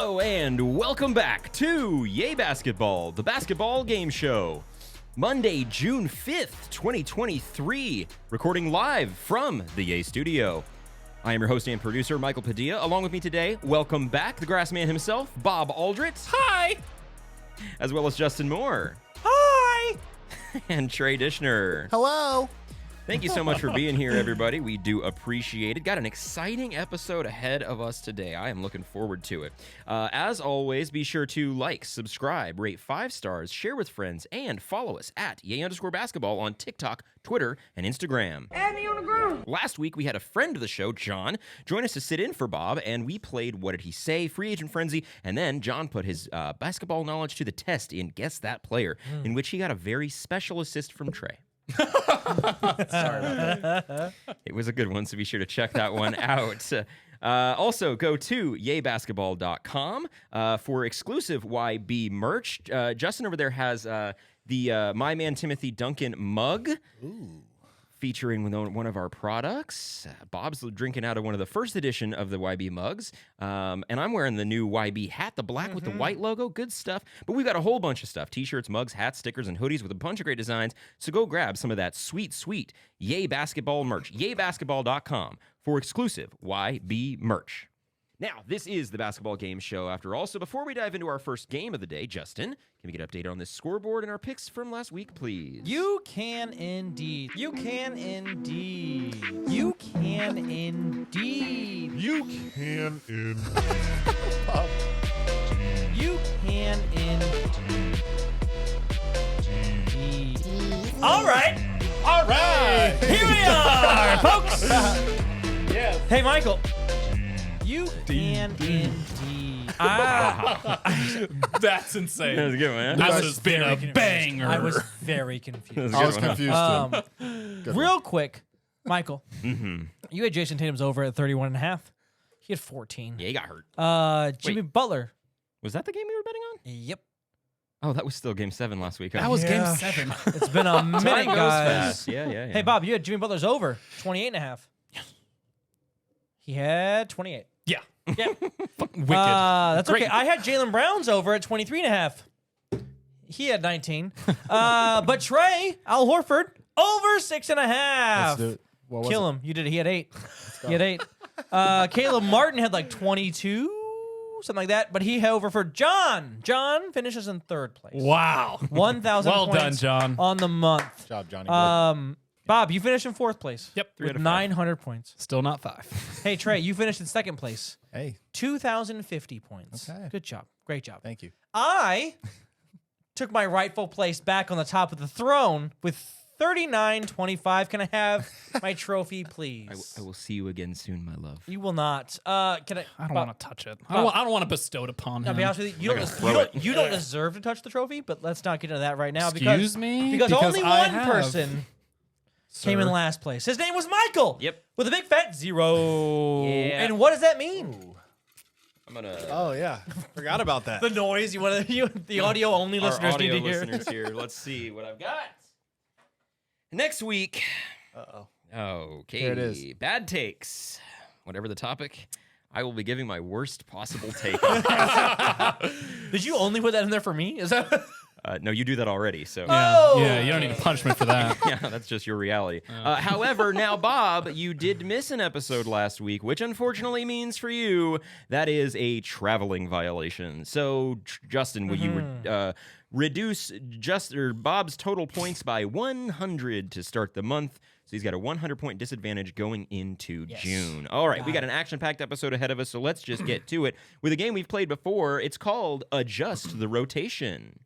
Hello and welcome back to Yay Basketball, the basketball game show. Monday, June 5th, 2023, recording live from the Yay Studio. I am your host and producer, Michael Padilla. Along with me today, welcome back, the grass man himself, Bob Aldrich. Hi! As well as Justin Moore. Hi! And Trey Dishner. Hello. Thank you so much for being here, everybody. We do appreciate it. Got an exciting episode ahead of us today. I am looking forward to it. As always, be sure to like, subscribe, rate 5 stars, share with friends, and follow us at Yay_basketball on TikTok, Twitter, and Instagram. Add me on the ground. Last week, we had a friend of the show, John, join us to sit in for Bob, and we played What Did He Say? Free Agent Frenzy, and then John put his basketball knowledge to the test in Guess That Player, in which he got a very special assist from Trey. Sorry about that. It was a good one, so be sure to check that one out. Also, go to yaybasketball.com for exclusive YB merch. Justin over there has the My Man Timothy Duncan mug. Ooh. Featuring one of our products. Bob's drinking out of one of the first edition of the YB mugs. And I'm wearing the new YB hat, the black with the white logo. Good stuff. But we've got a whole bunch of stuff. T-shirts, mugs, hats, stickers, and hoodies with a bunch of great designs. So go grab some of that sweet, sweet Yay Basketball merch. Yaybasketball.com for exclusive YB merch. Now, this is the basketball game show after all. So before we dive into our first game of the day, Justin, can we get updated on this scoreboard and our picks from last week, please? You can indeed. You can indeed. You can indeed. You can in. You can indeed. All right. All right. Here we are, folks. Yes. Hey, Michael. You can indeed. That's insane. That was a good one, man. That has been a banger. I was very confused. I was confused too. Real quick, Michael, you had Jason Tatum's over at 31.5. He had 14. Yeah, he got hurt. Jimmy Butler. Was that the game we were betting on? Yep. Oh, that was still Game 7 last week. Huh? That was Yeah. game 7. It's been a minute, Time goes guys. fast. Yeah. Hey, Bob, you had Jimmy Butler's over 28.5. Yes. He had 28. Yeah. Yeah. Wicked. That's Great. okay. I had Jalen Brown's over at 23.5. He had 19. But Trey, Al Horford, over 6.5. Let's do it. What was Kill it? him. You did it. He had 8. He had 8. Caleb Martin had like 22, something like that. But he had over for John. John finishes in 3rd place. Wow. 1,000 Well points done, John. on the month. Good job, Johnny. Bob, you finished in 4th place. Yep. With 900 points. Still not 5. Hey, Trey, you finished in 2nd place. Hey, 2,050 points. Okay. Good job. Great job. thank you. I took my rightful place back on the top of the throne with 39.25. Can I have my trophy, please? I will see you again soon, my love. You will not. Can I? I don't want to touch it. I don't want to bestow it upon I'll him. be honest with you. You don't deserve to touch the trophy, but let's not get into that right now. Excuse me? Because only I one have. person came in Sir. last place. His name was Michael. Yep. With a big fat 0. Yeah. And what does that mean? I'm gonna. Oh yeah, forgot about that. The noise. You want the audio only Our listeners audio need to hear. listeners here. Let's see what I've got. Next week. Uh-oh. Okay. Here it is. Bad takes. Whatever the topic, I will be giving my worst possible take. Did you only put that in there for me? Is that? No, you do that already. So. Yeah, you don't need punishment for that. Yeah, that's just your reality. However, now, Bob, you did miss an episode last week, which unfortunately means for you that is a traveling violation. So, Justin, will you reduce Bob's total points by 100 to start the month? So he's got a 100-point disadvantage going into June. All right, we got an action-packed episode ahead of us, so let's just get to it. With a game we've played before, it's called Adjust the Rotation.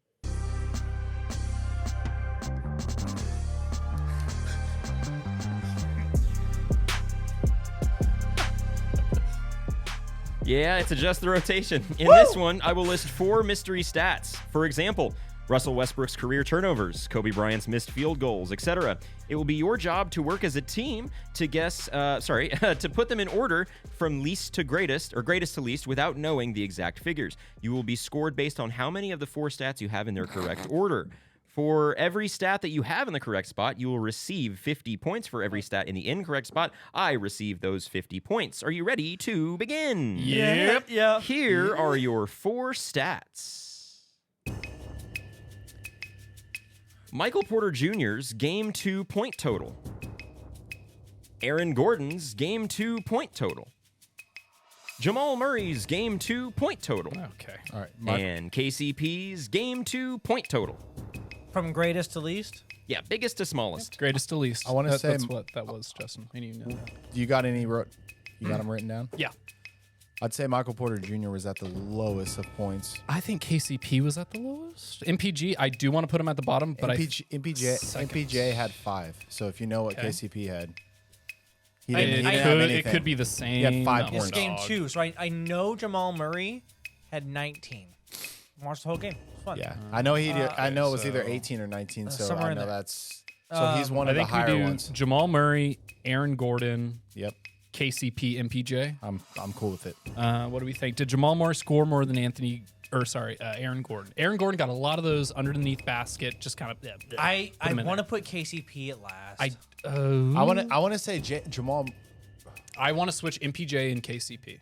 Yeah, it's Adjust the Rotation. In this one, I will list 4 mystery stats. For example, Russell Westbrook's career turnovers, Kobe Bryant's missed field goals, etc. It will be your job to work as a team to guess, to put them in order from least to greatest, or greatest to least, without knowing the exact figures. You will be scored based on how many of the 4 stats you have in their correct order. For every stat that you have in the correct spot, you will receive 50 points. For every stat in the incorrect spot, I receive those 50 points. Are you ready to begin? Yep. Yeah. Here are your 4 stats. Michael Porter Jr.'s Game 2 point total. Aaron Gordon's Game 2 point total. Jamal Murray's Game 2 point total. Okay. All right. And KCP's Game 2 point total. From greatest to least. Yeah, biggest to smallest. Greatest to least. I wanna say- that's what that was, Justin. And you know that. You got any? You got them written down? Yeah. I'd say Michael Porter Jr. was at the lowest of points. I think KCP was at the lowest. MPG, I do want to put him at the bottom, but MPJ had 5. So if you know what Okay. KCP had, he it didn't have anything. could be the same. He had 5 number. It's points. game 2, so I know Jamal Murray had 19. Watched the whole game. It's fun. Yeah, I know he did. I know it was either so- 18 or 19. So somewhere I in know there. that's. So he's one I of the think we higher do ones. Jamal Murray, Aaron Gordon, Yep, KCP, MPJ. I'm cool with it. What do we think? Did Jamal Murray score more than Aaron Gordon? Aaron Gordon got a lot of those underneath basket, just kind of. I him in want to put KCP at last. I want to say Jamal. I want to switch MPJ and KCP,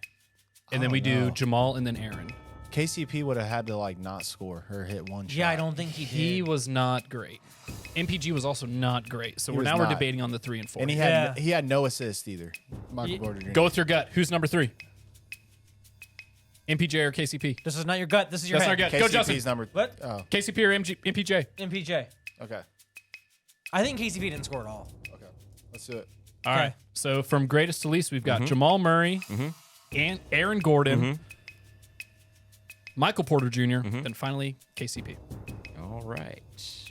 and then we do Jamal and then Aaron. KCP would have had to like not score or hit one shot. Yeah, I don't think he did. He was not great. MPG was also not great. So He we're was now not. we're debating on the 3 and 4. And he had no assist either. Michael Porter Jr. Go with your gut. Who's number 3? MPJ or KCP? This is not your gut. This is your That's head. our gut. Go, Justin. KCP's number. What? Oh, KCP or MPJ? MPJ. okay. I think KCP didn't score at all. Okay. Let's do it. All Okay. right. So from greatest to least, we've got Jamal Murray and Aaron Gordon, Michael Porter Jr., then finally KCP. All right.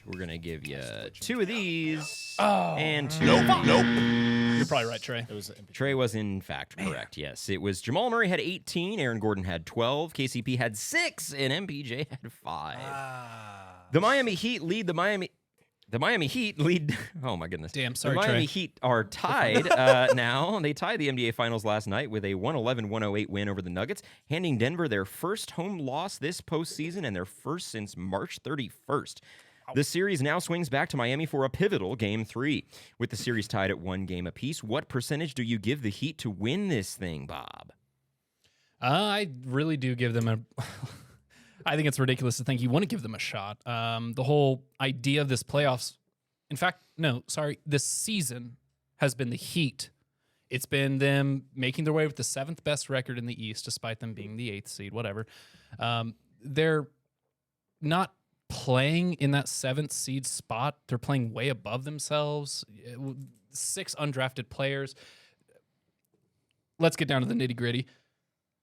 We're going to give you 2 of these and 2 of these. You're probably right, Trey. It was Trey was in fact correct. Yes, it was Jamal Murray had 18, Aaron Gordon had 12, KCP had 6, and MPJ had 5. The Miami Heat lead the Miami Heat lead. Oh my goodness! Damn, sorry, The Miami Trey. Heat are tied now. They tied the NBA Finals last night with a 111-108 win over the Nuggets, handing Denver their first home loss this postseason and their first since March 31st. The series now swings back to Miami for a pivotal Game 3. With the series tied at 1 game apiece, what percentage do you give the Heat to win this thing, Bob? I really do give them a. I think it's ridiculous to think you wouldn't give them a shot. The whole idea of this playoffs, in fact, no, sorry, this season has been the Heat. It's been them making their way with the 7th best record in the East, despite them being the 8th seed, whatever. They're not playing in that 7th seed spot. They're playing way above themselves. 6 undrafted players. Let's get down to the nitty gritty.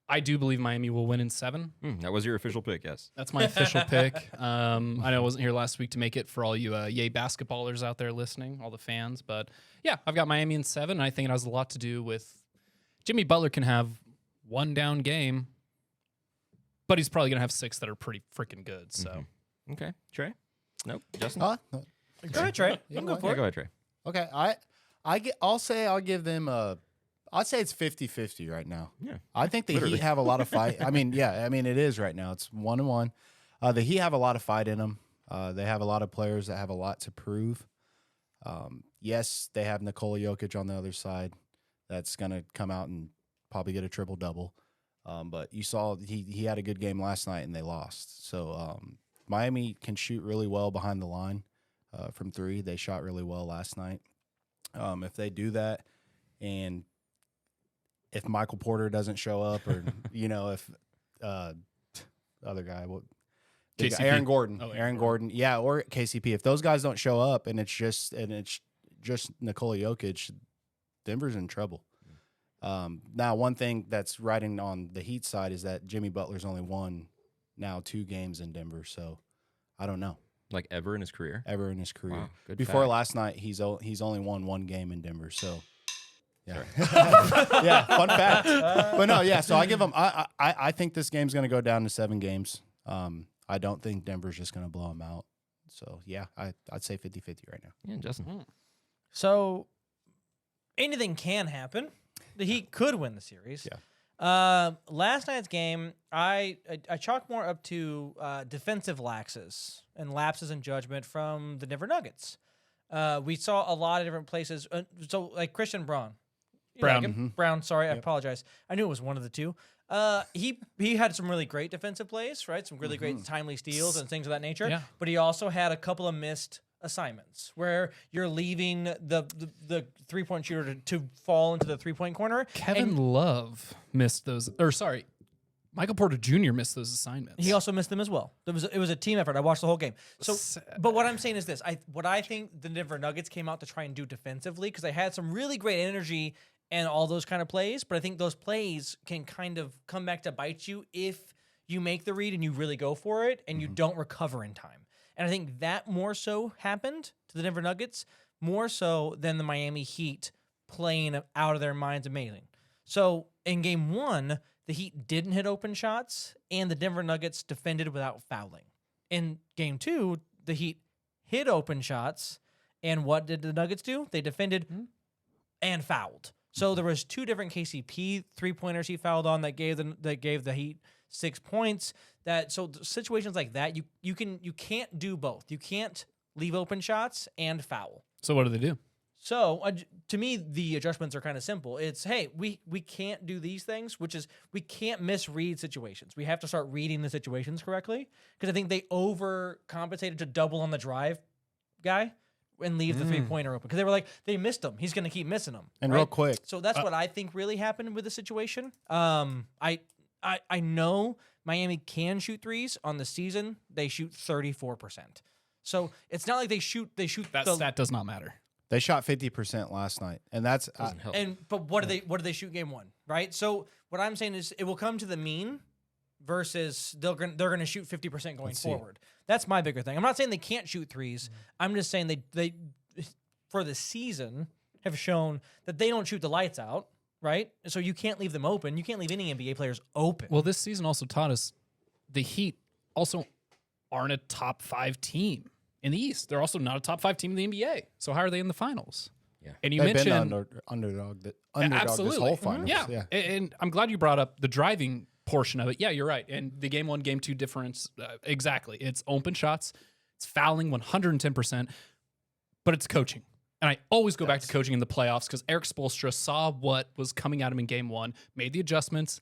I do believe Miami will win in 7. That was your official pick, yes. That's my official pick. I know I wasn't here last week to make it for all you Yay basketballers out there listening, all the fans. But yeah, I've got Miami in 7. And I think it has a lot to do with Jimmy Butler can have 1 down game, but he's probably going to have 6 that are pretty freaking good. So Okay, Trey? Nope. Justin? No. Go ahead, Trey. I'm good for Yeah, it. go ahead, Trey. Okay. I'll give them a. I'd say it's 50-50 right now. Yeah. I think the Literally. Heat have a lot of fight. I mean, it is right now. It's 1-1. The Heat have a lot of fight in them. They have a lot of players that have a lot to prove. Yes, they have Nikola Jokic on the other side. That's going to come out and probably get a triple-double. But you saw he had a good game last night and they lost. So Miami can shoot really well behind the line from 3. They shot really well last night. If they do that and if Michael Porter doesn't show up or, if other guy, KCP. Aaron Gordon. Oh, Aaron Gordon. Yeah, or KCP. If those guys don't show up and it's just Nikola Jokic, Denver's in trouble. Now, one thing that's riding on the Heat side is that Jimmy Butler's only won now 2 games in Denver. So I don't know. Like ever in his career? Ever in his career. Wow, good Before fact. last night, he's only won 1 game in Denver. So yeah, yeah, fun fact. But no, yeah. So I give him. I think this game's going to go down to 7 games. I don't think Denver's just going to blow them out. So yeah, I'd say 50-50 right now. Yeah, Justin. So anything can happen. The Heat could win the series. Yeah. Last night's game, I chalk more up to defensive lapses in judgment from the Denver Nuggets. We saw a lot of different places. So like Christian Braun. Brown. Like him? Brown, sorry, I apologize. I knew it was one of the two. He had some really great defensive plays, right? Some really great timely steals and things of that nature. Yeah. But he also had a couple of missed assignments where you're leaving the 3-point shooter to fall into the 3-point corner. Kevin Love missed those. Or sorry, Michael Porter Jr. missed those assignments. He also missed them as well. It was a team effort. I watched the whole game. So, but what I'm saying is this: what I think the Denver Nuggets came out to try and do defensively, because they had some really great energy and all those kind of plays. But I think those plays can kind of come back to bite you if you make the read and you really go for it and you don't recover in time. And I think that more so happened to the Denver Nuggets, more so than the Miami Heat playing out of their minds amazing. So in game 1, the Heat didn't hit open shots, and the Denver Nuggets defended without fouling. In game 2, the Heat hit open shots, and what did the Nuggets do? They defended and fouled. So there was 2 different KCP 3-pointers he fouled on that gave the Heat 6 points. So situations like that, you can't do both. You can't leave open shots and foul. So what do they do? So to me, the adjustments are kind of simple. It's, hey, we can't do these things, which is we can't misread situations. We have to start reading the situations correctly, because I think they overcompensated to double on the drive guy and leave the 3-pointer open, because they were like, they missed him. He's going to keep missing them. And right? real quick. So that's what I think really happened with the situation. I know Miami can shoot threes. On the season, they shoot 34%. So it's not like they shoot. That stat does not matter. They shot 50% last night, and that's Doesn't help. But what did they shoot game 1, right? So what I'm saying is it will come to the mean versus they're going to shoot 50% going forward. That's my bigger thing. I'm not saying they can't shoot threes. I'm just saying they for the season have shown that they don't shoot the lights out, right? So you can't leave them open. You can't leave any NBA players open. Well, this season also taught us the Heat also aren't a top 5 team in the East. They're also not a top 5 team in the NBA. So how are they in the finals? Yeah. And you they've mentioned been underdog this absolutely. whole finals. Yeah. And I'm glad you brought up the driving portion of it. Yeah, you're right. And the game 1, game 2 difference, exactly. It's open shots. It's fouling 110%, but it's coaching. And I always go back to coaching in the playoffs, because Eric Spoelstra saw what was coming at him in game 1, made the adjustments.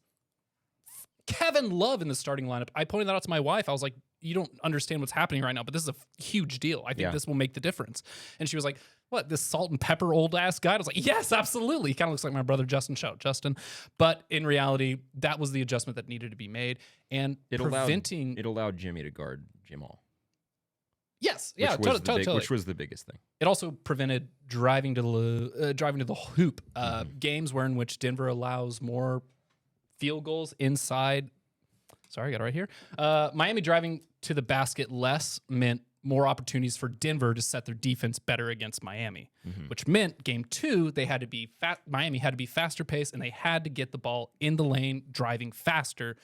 Kevin Love in the starting lineup. I pointed that out to my wife. I was like, you don't understand what's happening right now, but this is a huge deal. I think this will make the difference. And she was like, what, this salt and pepper old ass guy? I was like, yes, absolutely. He kind of looks like my brother Justin. Shout out Justin. But in reality, that was the adjustment that needed to be made. And it allowed Jimmy to guard Jamal. Yes, yeah, totally. Which was the biggest thing. It also prevented driving to the hoop. Games in which Denver allows more field goals inside. Sorry, I got it right here. Miami driving to the basket less meant more opportunities for Denver to set their defense better against Miami, which meant game 2, they had to be Miami had to be faster paced, and they had to get the ball in the lane, driving faster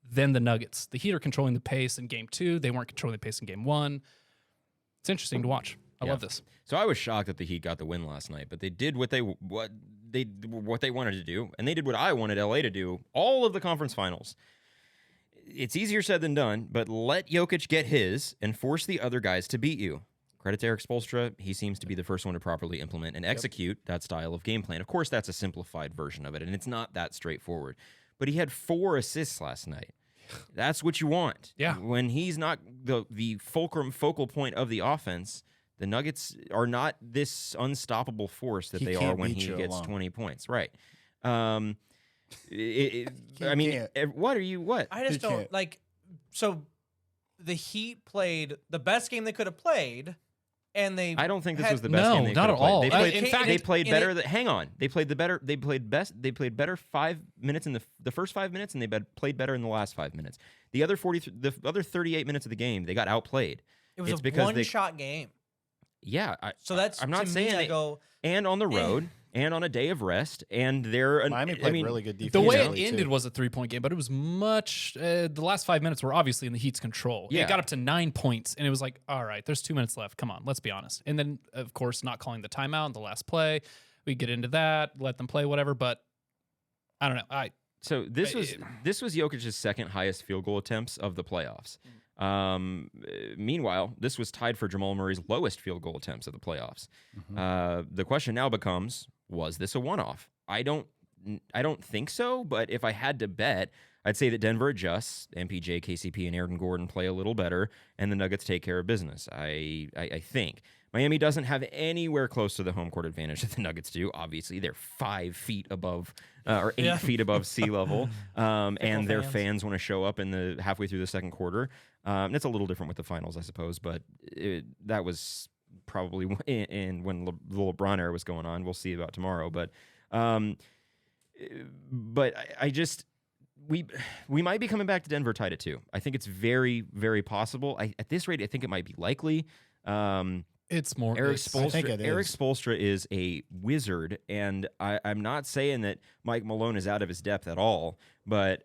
than the Nuggets. The Heat are controlling the pace in game 2. They weren't controlling the pace in game 1. It's interesting to watch. I love this. So I was shocked that the Heat got the win last night, but they did what they wanted to do, and they did what I wanted LA to do all of the conference finals. It's easier said than done, but let Jokic get his and force the other guys to beat you. Credit to Eric Spoelstra. He seems to be the first one to properly implement and execute that style of game plan. Of course, that's a simplified version of it, and it's not that straightforward. But he had 4 assists last night. That's what you want. Yeah. When he's not the focal point of the offense, the Nuggets are not this unstoppable force that they are when he gets 20 points. Right. What are you? What? I just don't like. So the Heat played the best game they could have played, and I don't think this was the best game they not could at have all. played. In fact, they played better. Hang on, they played better. They played better 5 minutes in the first 5 minutes, and they played better in the last 5 minutes. The other 38 minutes of the game, they got outplayed. It was a one-shot game. Yeah, I'm not saying and on the road. And on a day of rest, and Miami played really good defense. The way it ended was a 3-point game, but it was much. The last 5 minutes were obviously in the Heat's control. Yeah. It got up to 9 points, and it was like, all right, there's 2 minutes left. Come on, let's be honest. And then, of course, not calling the timeout in the last play. We get into that, let them play whatever. But I don't know. So this was Jokic's second highest field goal attempts of the playoffs. Meanwhile, this was tied for Jamal Murray's lowest field goal attempts of the playoffs. The question now becomes: was this a one-off? I don't think so. But if I had to bet, I'd say that Denver adjusts. MPJ, KCP, and Aaron Gordon play a little better, and the Nuggets take care of business. I think. Miami doesn't have anywhere close to the home court advantage that the Nuggets do. Obviously, they're 5 feet above or 8 feet above sea level, and their fans want to show up in the halfway through the second quarter. And it's a little different with the finals, I suppose, but that was probably when the LeBron era was going on. We'll see about tomorrow, but I just we might be coming back to Denver tied at 2. I think it's very, very possible. At this rate, I think it might be likely. It's more Eric I think Spoelstra. it Eric is. Spoelstra is a wizard, and I'm not saying that Mike Malone is out of his depth at all, but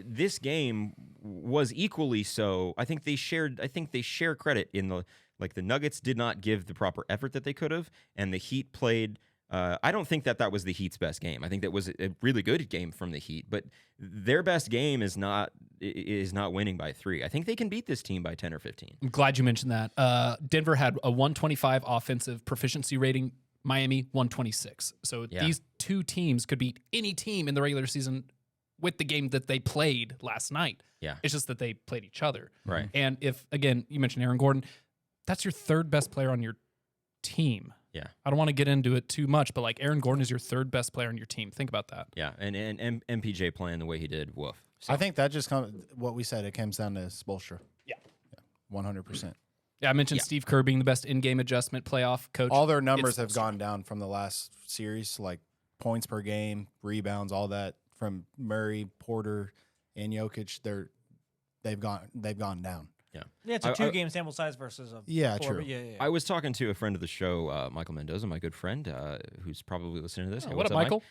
this game was equally so. I think they share credit in the Nuggets did not give the proper effort that they could have, and the Heat played. I don't think that was the Heat's best game. I think that was a really good game from the Heat, but their best game is not winning by 3. I think they can beat this team by 10 or 15. I'm glad you mentioned that. Denver had a 125 offensive proficiency rating, Miami 126. So these two teams could beat any team in the regular season with the game that they played last night. Yeah. It's just that they played each other. Right. And if, again, you mentioned Aaron Gordon, that's your third best player on your team. Yeah. I don't want to get into it too much, but like Aaron Gordon is your thd best player on your team. Think about that. Yeah, and MPJ playing the way he did, woof. So. I think that just what we said. It comes down to Spoelstra. Yeah. 100%. Yeah, I mentioned Steve Kerr being the best in-game adjustment playoff coach. All their numbers have gone down from the last series, like points per game, rebounds, all that from Murray, Porter, and Jokic. They've gone down. Yeah, it's a 2-game sample size versus a 4. True. But yeah. I was talking to a friend of the show, Michael Mendoza, my good friend, who's probably listening to this. Oh, Hey, what what's up, Michael?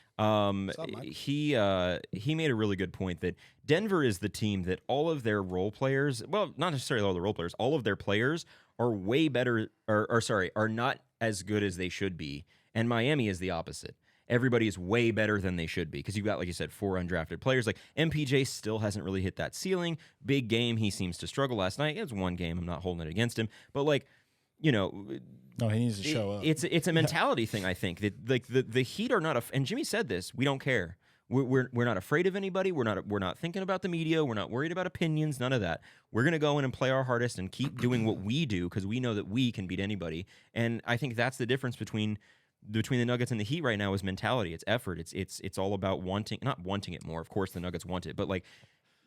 What's up, Mike? He made a really good point that Denver is the team that all of their role players, well, not necessarily all the role players, all of their players are way better, are not as good as they should be, and Miami is the opposite. Everybody is way better than they should be because you've got, like you said, 4 undrafted players. Like MPJ still hasn't really hit that ceiling. Big game, he seems to struggle last night. It was 1 game. I'm not holding it against him. But, like, you know. No, he needs to show up. It's a mentality thing, I think. That like the Heat are not, and Jimmy said this, we don't care. We're not afraid of anybody. We're not thinking about the media. We're not worried about opinions. None of that. We're going to go in and play our hardest and keep doing what we do because we know that we can beat anybody. And I think that's the difference between the Nuggets and the Heat right now is mentality. It's effort. It's all about not wanting it more. Of course, the Nuggets want it, but like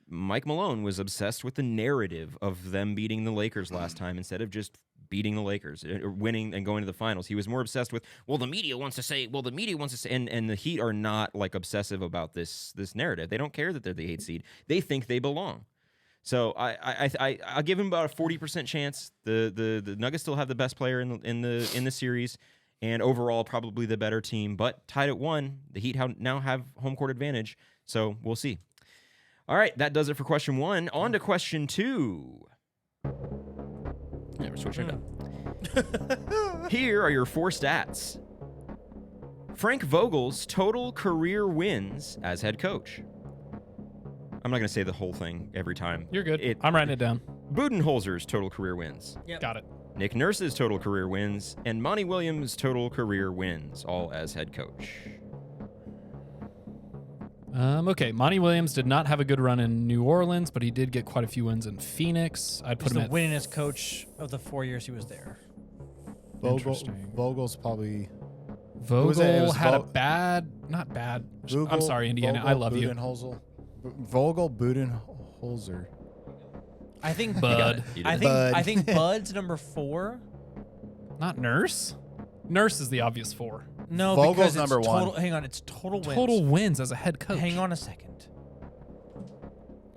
Mike Malone was obsessed with the narrative of them beating the Lakers last time instead of just beating the Lakers or winning and going to the finals. He was more obsessed with, the media wants to say, and the Heat are not like obsessive about this narrative. They don't care that they're the 8th seed. They think they belong. So I'll give him about a 40% chance. The Nuggets still have the best player in the series. And overall, probably the better team, but tied at 1. The Heat now have home court advantage, so we'll see. All right, that does it for question 1. On to question 2. Yeah, we're switching it up. Here are your 4 stats. Frank Vogel's total career wins as head coach. I'm not going to say the whole thing every time. You're good. I'm writing it down. Budenholzer's total career wins. Yep. Got it. Nick Nurse's total career wins, and Monty Williams' total career wins, all as head coach. Okay, Monty Williams did not have a good run in New Orleans, but he did get quite a few wins in Phoenix. I'd put He's him the at winningest coach of the 4 years he was there. Interesting. Vogel's probably. Vogel It was had not bad. I'm sorry, Indiana. I love you. Vogel, Budenholzer. I think Bud. I think Bud's number 4. Not Nurse? Nurse is the obvious 4. No, Vogel's because it's number 1. Hang on, it's total wins. Total wins as a head coach. Hang on a second.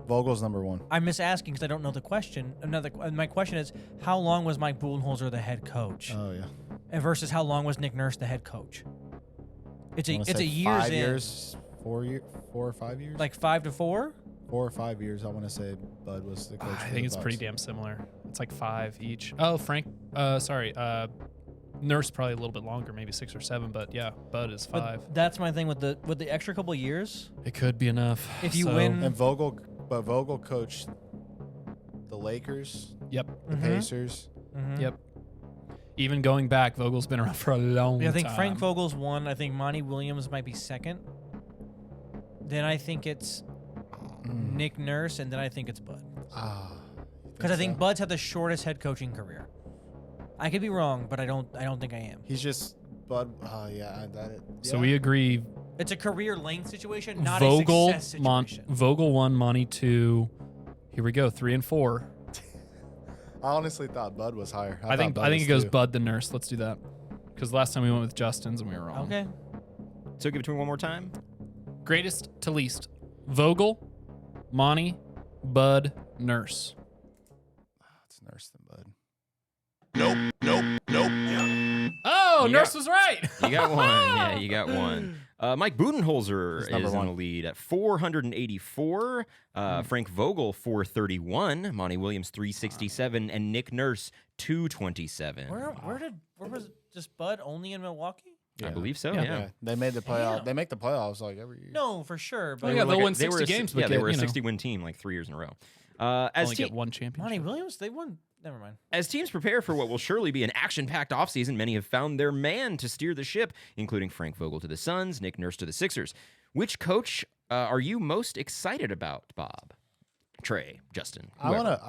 Vogel's number 1. I'm misasking because I don't know the question. My question is, how long was Mike Budenholzer the head coach? Oh yeah. And versus how long was Nick Nurse the head coach? It's I wanna a say years 5 in. years, 4 or 5 years. Like 5 to 4. 4 or 5 years. I want to say Bud was the coach. I for think the it's pretty Bucks. damn similar. It's like 5 each. Oh, Frank. Nurse probably a little bit longer, maybe 6 or 7, but yeah, Bud is 5. But that's my thing with the extra couple of years. It could be enough. If you So- win- And Vogel coached the Lakers, Yep. the Pacers. Yep. Even going back, Vogel's been around for a long time. Yeah, I think Frank Vogel's 1. I think Monty Williams might be 2nd. Then I think it's Nick Nurse, and then I think it's Bud. Because I think Bud's had the shortest head coaching career. I could be wrong, but I don't think I am. He's just Bud. Yeah. So we agree. It's a career length situation, not Vogel, a success situation. Vogel 1, Monty 2. Here we go, 3 and 4. I honestly thought Bud was higher. I think Bud was it goes 2. Bud the Nurse. Let's do that. Because last time we went with Justin's and we were wrong. Okay. So give it to me one more time. Greatest to least. Vogel, Monty, Bud, Nurse. It's Nurse than Bud. Oh, You Nurse got- was right. You got one. Yeah, you got one. Mike Budenholzer He's is number in one. the lead at 484. Frank Vogel 431. Monty Williams 367, and Nick Nurse 227. Where was just Bud only in Milwaukee? I believe so. Yeah. Yeah. They made the playoff. Damn. They make the playoffs like every year. No, for sure. But Oh, yeah, They were they'll like win they were 60 a, games, Yeah, but they get, were a you know. 60-win team like 3 years in a row. As Only te- get 1 championship. Monty Williams, they won. Never mind. As teams prepare for what will surely be an action-packed offseason, many have found their man to steer the ship, including Frank Vogel to the Suns, Nick Nurse to the Sixers. Which coach are you most excited about, Bob? Trey, Justin, whoever.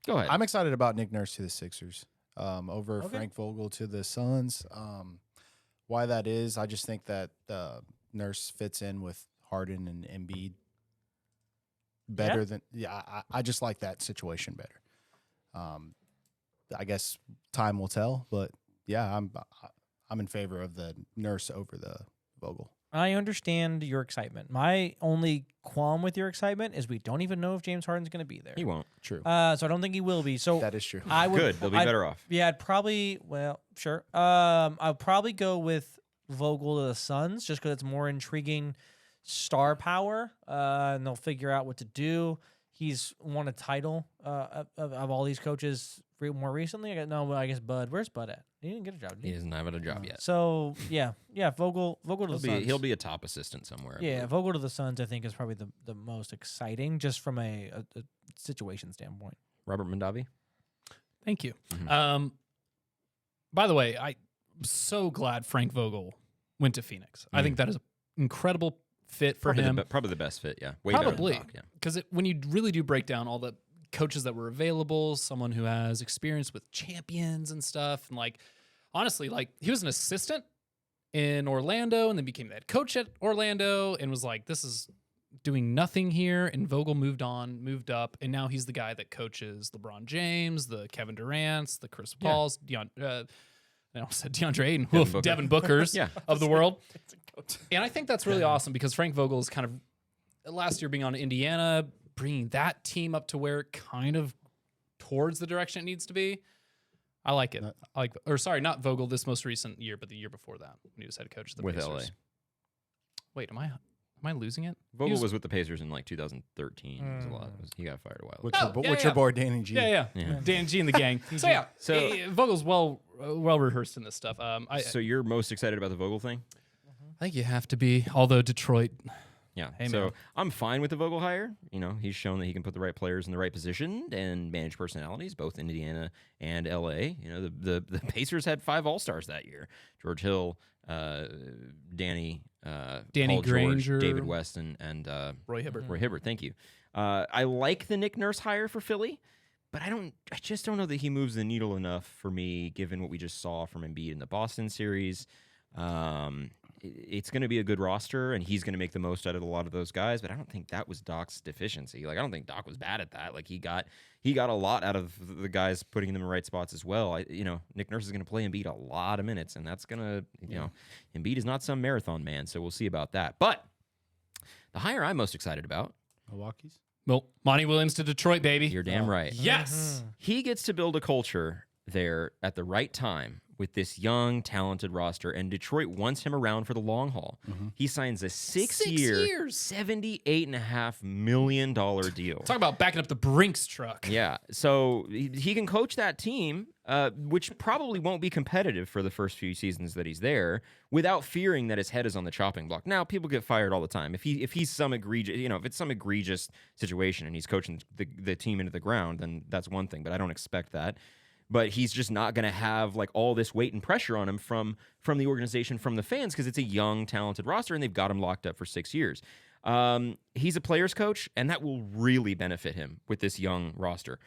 Go ahead. I'm excited about Nick Nurse to the Sixers over Okay. Frank Vogel to the Suns. Why that is, I just think that Nurse fits in with Harden and Embiid better than. Yeah, I just like that situation better. I guess time will tell, but yeah, I'm in favor of the Nurse over the Vogel. I understand your excitement. My only qualm with your excitement is we don't even know if James Harden's going to be there. He won't. True. So I don't think he will be. So That is true. I would. Good. They'll be better off. Yeah, I'd probably. Well, sure. I'll probably go with Vogel to the Suns just because it's more intriguing star power, and they'll figure out what to do. He's won a title of all these coaches more recently. I guess Bud. Where's Bud at? He didn't get a job. Did He he? doesn't have a job yet. So yeah. Vogel to the Suns. He'll be a top assistant somewhere. I Yeah, believe. Vogel to the Suns, I think, is probably the most exciting, just from a situation standpoint. Robert Mondavi. Thank you. Mhm. By the way, I'm so glad Frank Vogel went to Phoenix. I think that is an incredible fit for him. Probably the best fit. Yeah. Way better than Probably. Doc, yeah. Because when you really do break down all the coaches that were available, someone who has experience with champions and stuff, and like, honestly, like he was an assistant in Orlando and then became the head coach at Orlando and was like, this is doing nothing here. And Vogel moved moved up, and now he's the guy that coaches LeBron James, the Kevin Durant's, the Chris Pauls, I almost said DeAndre Ayton, Booker. Devin Booker's Yeah. of the world. And I think that's really awesome because Frank Vogel is kind of last year being on Indiana, bringing that team up to where it kind of towards the direction it needs to be. I like it. Not Vogel this most recent year, but the year before that when he was head coach of the With Pacers. LA. Wait, am I losing it? Vogel was with the Pacers in like 2013. It was a lot. He got fired a while ago. What's your boy Danny G? Yeah. Dan G and the gang. so yeah, So- Vogel's well rehearsed in this stuff. So you're most excited about the Vogel thing? I think you have to be. Although Detroit, Yeah. Hey, so man. I'm fine with the Vogel hire. You know, he's shown that he can put the right players in the right position and manage personalities, both in Indiana and LA. You know, the Pacers had 5 All-Stars that year. George Hill, Danny Paul Granger, George, David West, and Roy Hibbert. Roy Hibbert, thank you. I like the Nick Nurse hire for Philly, but I just don't know that he moves the needle enough for me, given what we just saw from Embiid in the Boston series. It's going to be a good roster, and he's going to make the most out of a lot of those guys. But I don't think that was Doc's deficiency. Like, I don't think Doc was bad at that. Like, he got a lot out of the guys putting them in the right spots as well. Nick Nurse is going to play Embiid a lot of minutes, and that's going to, Embiid is not some marathon man, so we'll see about that. But the hire I'm most excited about, Milwaukee's. Well, Monty Williams to Detroit, baby. you're damn right. Yes. He gets to build a culture there at the right time with this young, talented roster, and Detroit wants him around for the long haul. He signs a 6-year, $78.5 million deal. Talk about backing up the Brinks truck. Yeah, so he can coach that team, which probably won't be competitive for the first few seasons that he's there, without fearing that his head is on the chopping block. Now, people get fired all the time. If he's some egregious, if it's some egregious situation and he's coaching the team into the ground, then that's one thing. But I don't expect that. But he's just not going to have like all this weight and pressure on him from the organization, from the fans, because it's a young, talented roster, and they've got him locked up for 6 years. He's a player's coach, and that will really benefit him with this young roster.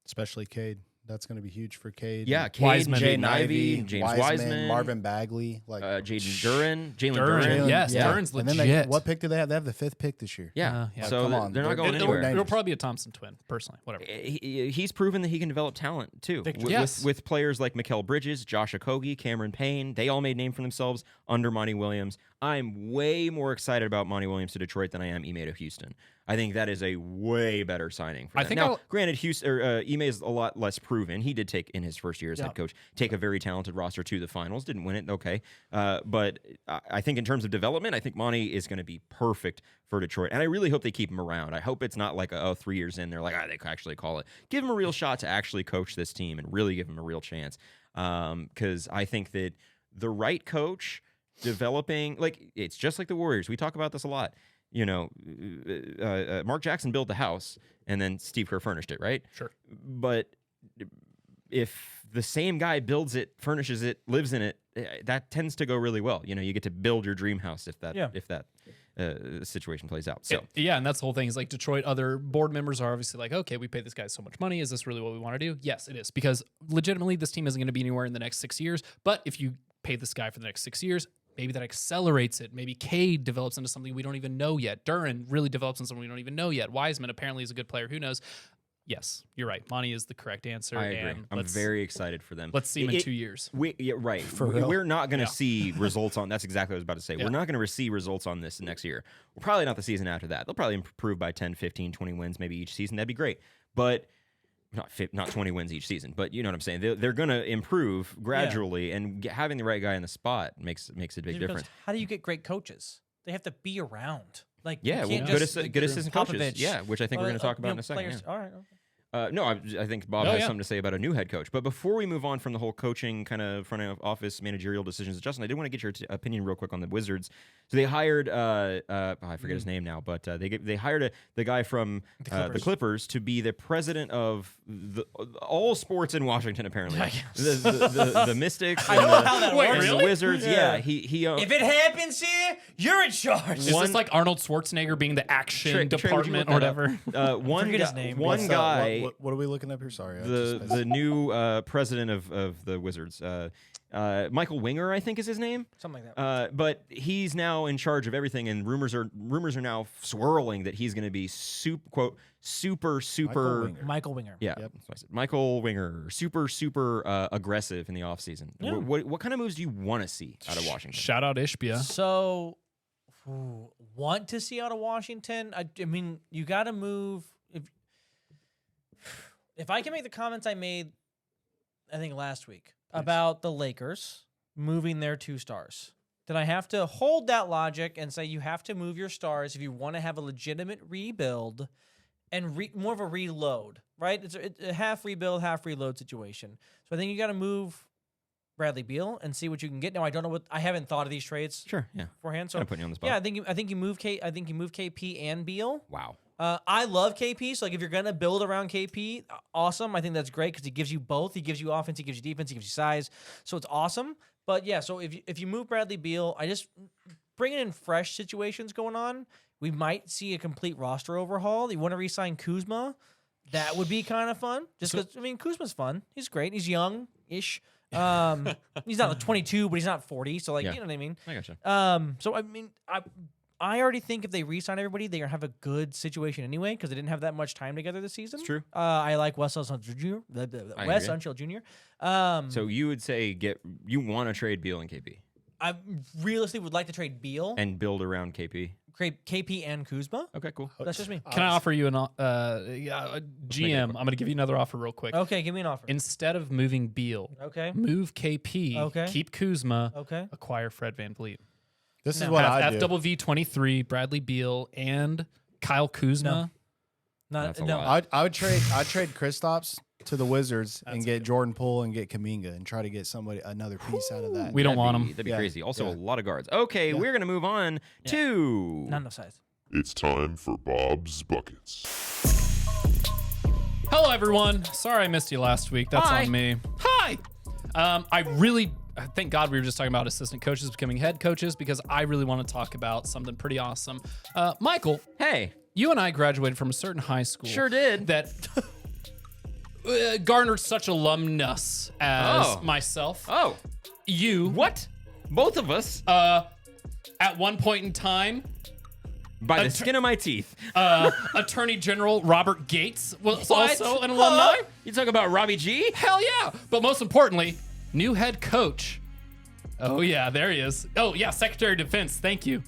Especially Cade. That's going to be huge for Cade. Yeah, Cade, Wiseman. Jaden Ivey, James Wiseman, Marvin Bagley, Jalen Duran. Yes, Duran's And legit. then what pick do they have? They have the 5th pick this year. Yeah, Yeah. so Come on. they're not going It'll- anywhere. It'll probably be a Thompson twin, personally. Whatever. He's proven that he can develop talent too. Yes. With players like Mikal Bridges, Josh Okogie, Cameron Payne. They all made name for themselves under Monty Williams. I'm way more excited about Monty Williams to Detroit than I am Ime to Houston. I think that is a way better signing for them. I think now, granted, Ime is a lot less proven. He did take, in his first year as head coach, take a very talented roster to the finals. Didn't win it, okay. But I think in terms of development, I think Monty is going to be perfect for Detroit. And I really hope they keep him around. I hope it's not like, 3 years in, they're like, they can actually call it. Give him a real shot to actually coach this team and really give him a real chance. Because I think that the right coach developing, like, it's just like the Warriors. We talk about this a lot. Mark Jackson built the house, and then Steve Kerr furnished it, right? Sure. But if the same guy builds it, furnishes it, lives in it, that tends to go really well. You get to build your dream house if that situation plays out. So Yeah, and that's the whole thing is like Detroit, other board members are obviously like, okay, we paid this guy so much money. Is this really what we want to do? Yes, it is. Because legitimately, this team isn't going to be anywhere in the next 6 years. But if you pay this guy for the next 6 years, maybe that accelerates it. Maybe Cade develops into something we don't even know yet. Duran really develops into something we don't even know yet. Wiseman apparently is a good player. Who knows? Yes, you're right. Monty is the correct answer. I agree. And I'm very excited for them. Let's see him in 2 years. Right. real? We're not going to see results on. That's exactly what I was about to say. We're not going to see results on this next year. We're probably not the season after that. They'll probably improve by 10, 15, 20 wins maybe each season. That'd be great. But not 20 wins each season, but you know what I'm saying. They're going to improve gradually, and having the right guy in the spot makes a big difference. How do you get great coaches? They have to be around. Like, Yeah, you well, can't good, just, good assistant coaches. Popovich, Yeah, which I think we're going to talk about in a second. players- yeah. All right. Okay. No, I think Bob has something to say about a new head coach. But before we move on from the whole coaching kind of front office managerial decisions, Justin, I did want to get your opinion real quick on the Wizards. So they hired, I forget his name now, but they hired the guy from the Clippers to be the president of all sports in Washington, apparently. The Mystics I and know how that works. the Wizards. Yeah, he If it happens here, you're in charge. Is this like Arnold Schwarzenegger being the action Trey, would you department look or that whatever? up? One forget his guy- name. One What's guy. What are we looking up here? Sorry. The new president of the Wizards, Michael Winger, I think is his name. Something like that. But he's now in charge of everything, and rumors are now swirling that he's going to be super Michael Winger. yeah, that's what I said. Michael Winger, super aggressive in the offseason. Yeah. What kind of moves do you want to see out of Washington? Shout out Ishbia. So, want to see out of Washington? I mean, you got to move. If I can make the comments I made, I think last week about the Lakers moving their 2 stars, then I have to hold that logic and say you have to move your stars if you want to have a legitimate rebuild and more of a reload, right? It's a half rebuild, half reload situation. So I think you got to move Bradley Beal and see what you can get. Now I don't know I haven't thought of these trades Sure, yeah. beforehand. So Kinda putting you on the spot. yeah, I think you move KP and Beal. Wow. I love KP. So like if you're gonna build around KP, awesome. I think that's great because he gives you both. He gives you offense. He gives you defense. He gives you size. So it's awesome. But yeah, so if you move Bradley Beal, I just bringing in fresh situations going on. We might see a complete roster overhaul. You want to re-sign Kuzma? That would be kind of fun. Just because Kuzma's fun. He's great. He's young-ish. He's not like 22, but he's not 40. So like, you know what I mean? I gotcha. So I mean, I already think if they re-sign everybody, they're gonna have a good situation anyway because they didn't have that much time together this season. It's true. I like Wes Unseld Jr. Wes Unseld Jr. So you would say you want to trade Beal and KP I realistically would like to trade Beal and build around KP. KP and Kuzma. Okay, cool. That's just me. Can I offer you a GM? I'm going to give you another offer real quick. Okay, give me an offer. Instead of moving Beal, Okay. move KP, Okay. keep Kuzma, Okay. acquire Fred VanVleet. This is No. what I do. FWV23, Bradley Beal, and Kyle Kuzma. That's a No. lot. I'd trade Kristaps to the Wizards and get Jordan Poole and get Kuminga and try to get another piece out of that. We don't want him. That'd be Yeah, crazy. Also, yeah. a lot of guards. Okay, we're gonna move on to Not enough size. It's time for Bob's Buckets. Hello, everyone. Sorry I missed you last week. That's Hi. on me. Hi. Thank God we were just talking about assistant coaches becoming head coaches because I really want to talk about something pretty awesome. Michael, Hey, you and I graduated from a certain high school. Sure did. That garnered such alumnus as Oh. myself. oh, You, what? Both of us at one point in time, by the skin of my teeth. Attorney General Robert Gates was What? also an alumni. You talk about Robbie G? Hell yeah. But most importantly, new head coach. Oh, yeah, there he is. Oh, yeah, Secretary of Defense. Thank you.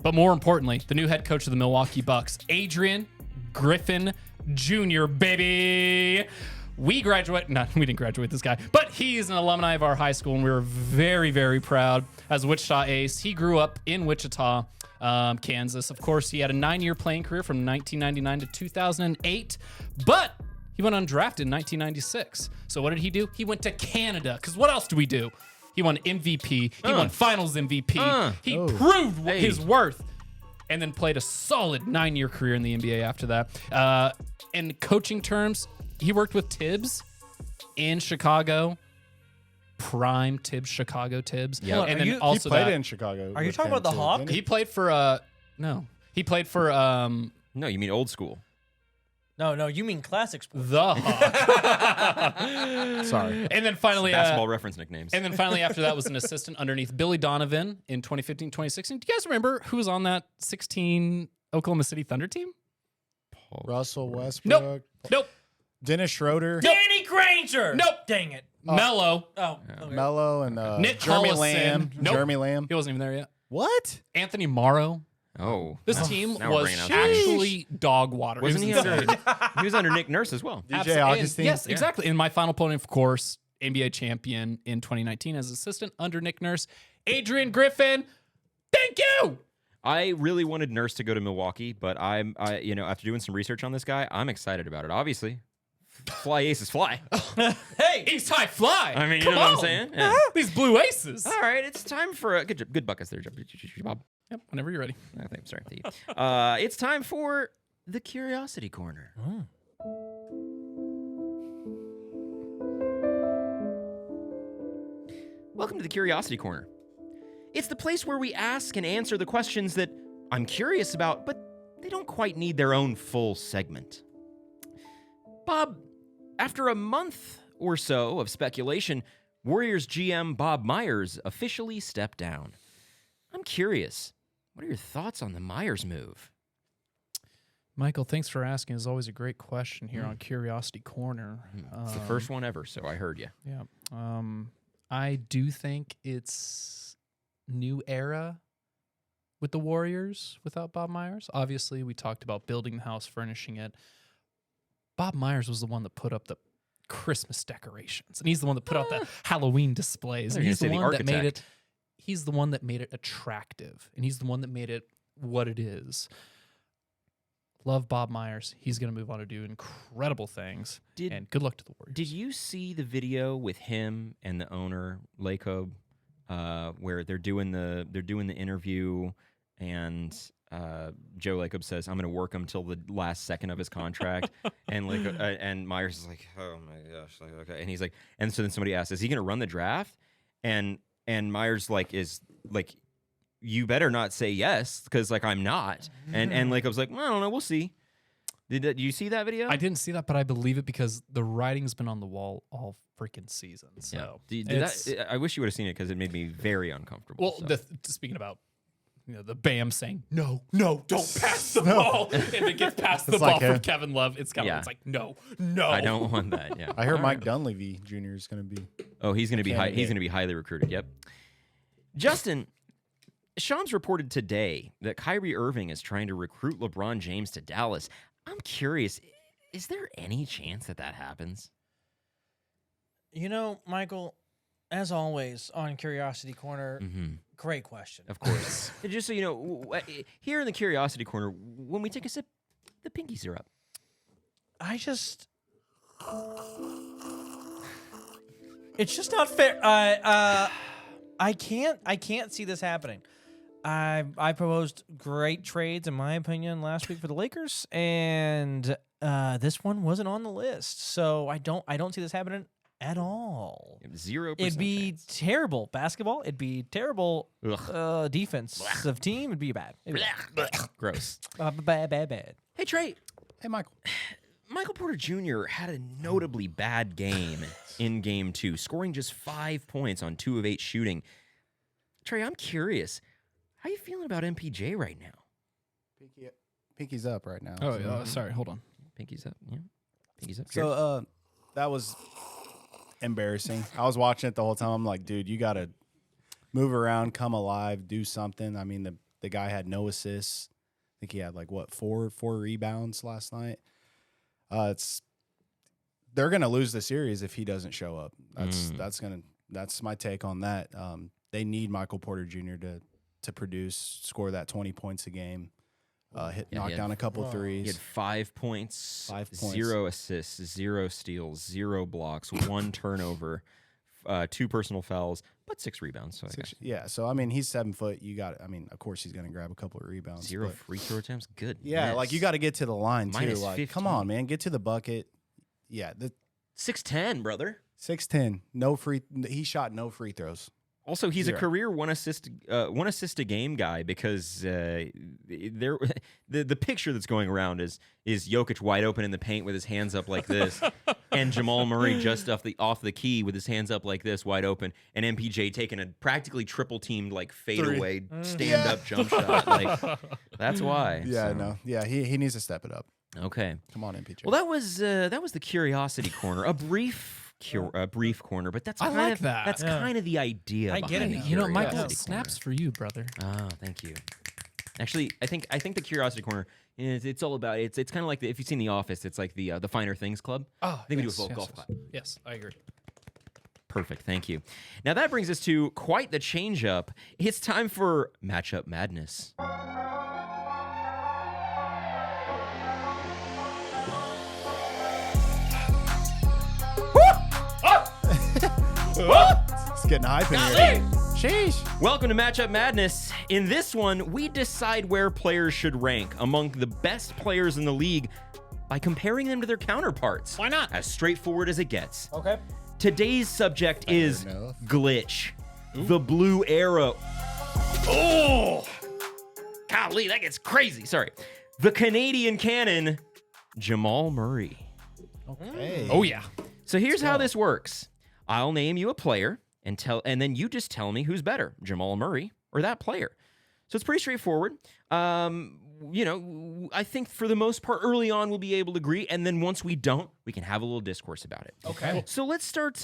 But more importantly, the new head coach of the Milwaukee Bucks, Adrian Griffin Jr., baby. We didn't graduate this guy, but he's an alumni of our high school, and we were very, very proud as a Wichita ace. He grew up in Wichita, Kansas. Of course, he had a 9-year playing career from 1999 to 2008, but he went undrafted in 1996. So what did he do? He went to Canada, because what else do we do? He won MVP. He won Finals MVP. He proved his worth, and then played a solid 9-year career in the NBA after that. In coaching terms, he worked with Tibbs in Chicago. Prime Tibbs, Chicago Tibbs. Yeah. And Are then you- He also played that, in Chicago. Are you with talking him about the too, Hawk? didn't he played for no. He played for No, you mean old school. No, you mean classic sports. the Hawk. Sorry. And then finally Basketball reference nicknames. and then finally after that was an assistant underneath Billy Donovan in 2015, 2016. Do you guys remember who was on that 16 Oklahoma City Thunder team? Russell Westbrook. Nope. Dennis Schroeder. Danny Granger. Nope. Dang it. Mello. Oh. Okay. Mello and Nick Jeremy Collison. Lamb. Nope. Jeremy Lamb. He wasn't even there yet. What? Anthony Morrow. oh, This team now we're was bringing out actually dog water. wasn't It he was under? insane. He was under Nick Nurse as well. DJ Absolutely. Augustine. Yes, exactly. And my final opponent, of course, NBA champion in 2019 as assistant under Nick Nurse, Adrian Griffin. Thank you. I really wanted Nurse to go to Milwaukee, but after doing some research on this guy, I'm excited about it. Obviously, fly aces fly. Hey. East High Fly. I mean, you Come know what I'm on. saying? Yeah. These blue aces. All right, it's time for a good buckets there, Bob. Yep, whenever you're ready. I think, sorry. It's time for the Curiosity Corner. Welcome to the Curiosity Corner. It's the place where we ask and answer the questions that I'm curious about, but they don't quite need their own full segment. Bob, after a month or so of speculation, Warriors GM Bob Myers officially stepped down. I'm curious, what are your thoughts on the Myers move? Michael, thanks for asking. It's always a great question here on Curiosity Corner. It's the first one ever, so I heard you. Yeah. I do think it's new era with the Warriors without Bob Myers. Obviously, we talked about building the house, furnishing it. Bob Myers was the one that put up the Christmas decorations, and he's the one that put out the Halloween displays. I And was he's gonna the say the one that made it. architect. He's the one that made it attractive, and he's the one that made it what it is. Love Bob Myers. He's going to move on to do incredible things. And good luck to the Warriors. Did you see the video with him and the owner Lacob, where they're doing the interview, and Joe Lacob says, "I'm going to work him till the last second of his contract," and and Myers is like, "Oh my gosh, like, okay," and he's like, and so then somebody asks, "Is he going to run the draft?" And Myers is like. You better not say yes, because I'm not. And Lacob's like, well, I don't know, we'll see. Did you see that video? I didn't see that, but I believe it because the writing's been on the wall all freaking season. So I wish you would have seen it because it made me very uncomfortable. Well, speaking about the Bam saying no, don't pass the ball, and it gets past the ball from Kevin Love. It's kind of it's like no. I don't want that. Yeah, I heard Mike Dunleavy Jr. is going to be. Oh, he's going to be he's going to be highly recruited. Yep. Justin. Shams reported today that Kyrie Irving is trying to recruit LeBron James to Dallas. I'm curious, is there any chance that happens? You know, Michael, as always on Curiosity Corner, great question. Of course. And just so you know, here in the Curiosity Corner, when we take a sip, the pinkies are up. It's just not fair. I can't see this happening. I proposed great trades in my opinion last week for the Lakers, and this one wasn't on the list. So I don't see this happening at all. 0%. It'd be terrible basketball. It'd be terrible defensive team. It'd be bad. Gross. Bad. Hey, Trey. Hey, Michael. Michael Porter Jr. had a notably bad game in Game 2, scoring just 5 points on 2 of 8 shooting. Trey, I'm curious. How you feeling about MPJ right now? Pinky's up right now. Oh, yeah. Sorry. Hold on. Pinky's up. Yeah. Pinky's up. So that was embarrassing. I was watching it the whole time. I'm like, dude, you got to move around, come alive, do something. I mean, the guy had no assists. I think he had like four rebounds last night. They're gonna lose the series if he doesn't show up. That's my take on that. They need Michael Porter Jr. to produce, score that 20 points a game, knock down a couple threes. He had 5 points, 5 points. 0 assists, 0 steals, 0 blocks, 1 turnover, 2 personal fouls, but 6 rebounds. So So I mean, he's 7 foot. You got. I mean, of course, he's gonna grab a couple of rebounds. 0 free throw attempts. Good. Yeah, like you got to get to the line too. Minus Like, 15. come on, man, get to the bucket. Yeah, the 6'10", brother. 6'10", no free. He shot no free throws. Also, he's 0. a career one assist a game guy because the picture that's going around is Jokic wide open in the paint with his hands up like this, and Jamal Murray just off the key with his hands up like this, wide open, and MPJ taking a practically triple teamed like fadeaway stand up jump shot. Like that's why. Yeah, so. no, yeah, he needs to step it up. Okay. Come on, MPJ. Well, that was the Curiosity Corner, a brief corner, but that's I kind like of that. That's Yeah. kind of the idea. I get it behind now. You know, Curiosity Michael, Corner. snaps for you, brother. Oh, thank you. Actually, I think the Curiosity Corner it's all about it's kind of like if you've seen The Office, it's like the Finer Things Club. Oh, I think we do a full golf clap. Yes, I agree. Perfect, thank you. Now that brings us to quite the change up. It's time for Matchup Madness. It's getting hype in here. Sheesh. Welcome to Matchup Madness. In this one, we decide where players should rank among the best players in the league by comparing them to their counterparts. Why not? As straightforward as it gets. Okay. Today's subject is enough. Glitch, the blue arrow. Oh! Golly, that gets crazy. Sorry. The Canadian cannon, Jamal Murray. Okay. Oh, yeah. So here's how this works. I'll name you a player and then you just tell me who's better, Jamal Murray or that player. So it's pretty straightforward. You know, I think for the most part early on we'll be able to agree, and then once we don't, we can have a little discourse about it. Okay. So let's start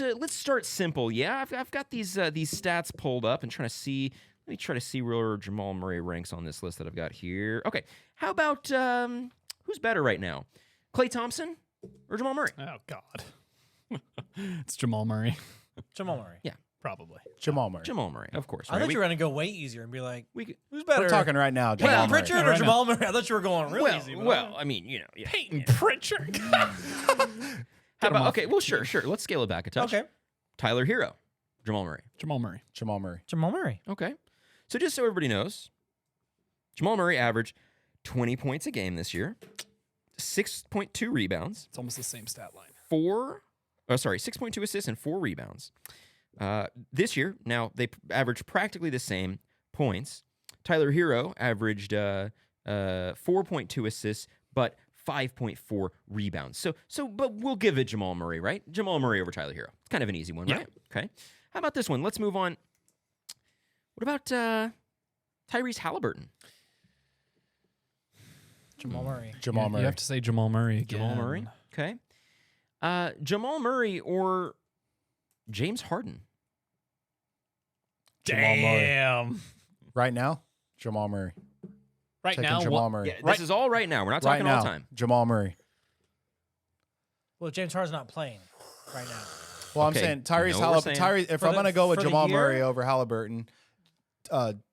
simple. Yeah, I've got these stats pulled up and trying to see. Let me try to see where Jamal Murray ranks on this list that I've got here. Okay, how about who's better right now, Klay Thompson or Jamal Murray? Oh, God. It's Jamal Murray. Jamal Murray. Yeah, Probably. Jamal Murray. Jamal Murray, of course. I Right? thought you were gonna go way easier and be like, we who's better? We're talking right now. Jamal Peyton Murray. Pritchard Yeah, or right Jamal Murray? I thought you were going real easy. but well, I mean, you know, yeah. Peyton Pritchard. How about, okay, well, sure. Let's scale it back a touch. Okay. Tyler Hero, Jamal Murray. Jamal Murray. Jamal Murray. Jamal Murray. Okay. So just so everybody knows, Jamal Murray averaged 20 points a game this year, 6.2 rebounds, It's almost the same stat line. 6.2 assists and 4 rebounds. This year, now they average practically the same points. Tyler Hero averaged 4.2 assists, but 5.4 rebounds. But we'll give it Jamal Murray, right? Jamal Murray over Tyler Hero. It's kind of an easy one, Yeah. right? Okay. How about this one? Let's move on. What about Tyrese Halliburton? Jamal Murray. Jamal Murray. You have to say Jamal Murray again. Jamal Murray. Okay. Jamal Murray or James Harden? Jamal Murray. Damn. Right now, Jamal Murray. Right Taking now, Jamal Murray. Yeah, this is all right now. We're not Right talking now, all time. Jamal Murray. Well, James Harden's not playing right now. Well, Okay, I'm saying you Tyrese know what we're Halliburton. If For I'm the- going to go with for the Jamal year? Murray over Halliburton,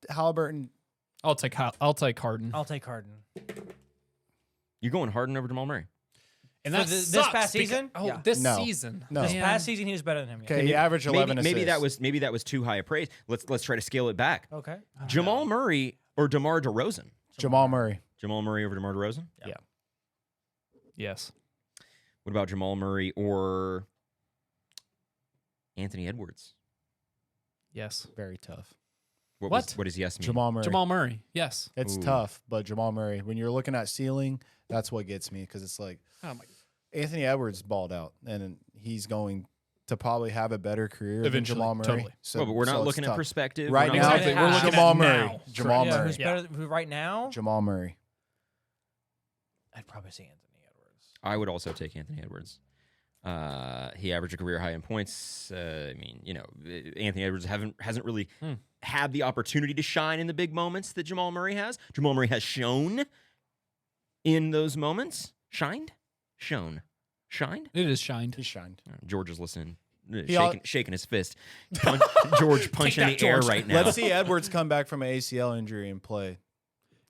Halliburton. I'll take Harden. I'll take Harden. You're going Harden over Jamal Murray. And For that this sucks past because- season? Oh, Yeah. this No. season. No. This Man. past season, he was better than him. Yeah. Okay, he averaged 11 assists. Maybe that was too high a praise. Let's try to scale it back. Okay. Jamal Murray or DeMar DeRozan? Jamal Murray. Jamal Murray over DeMar DeRozan? Yeah. Yes. What about Jamal Murray or Anthony Edwards? Yes. Very tough. What? What does yes mean? Jamal Murray. Jamal Murray. Yes. It's Ooh. tough, but Jamal Murray. When you're looking at ceiling, that's what gets me because it's like Oh my. Anthony Edwards balled out, and he's going to probably have a better career than Eventually, Jamal Murray. totally. So, Well, but we're so not it's looking at tough. perspective. Right We're now. not Exactly. looking We're at looking at Jamal now. Murray. Jamal Yeah, Murray. who's better who right now? Jamal Murray. I'd probably say Anthony Edwards. I would also take Anthony Edwards. He averaged a career high in points. I mean, Anthony Edwards hasn't really had the opportunity to shine in the big moments that Jamal Murray has. Jamal Murray has shown in those moments. Shined? Shined? It is shined. He shined. George is listening, al- shaking his fist. George punching that, the air George. right now. Let's see Edwards come back from an ACL injury and play.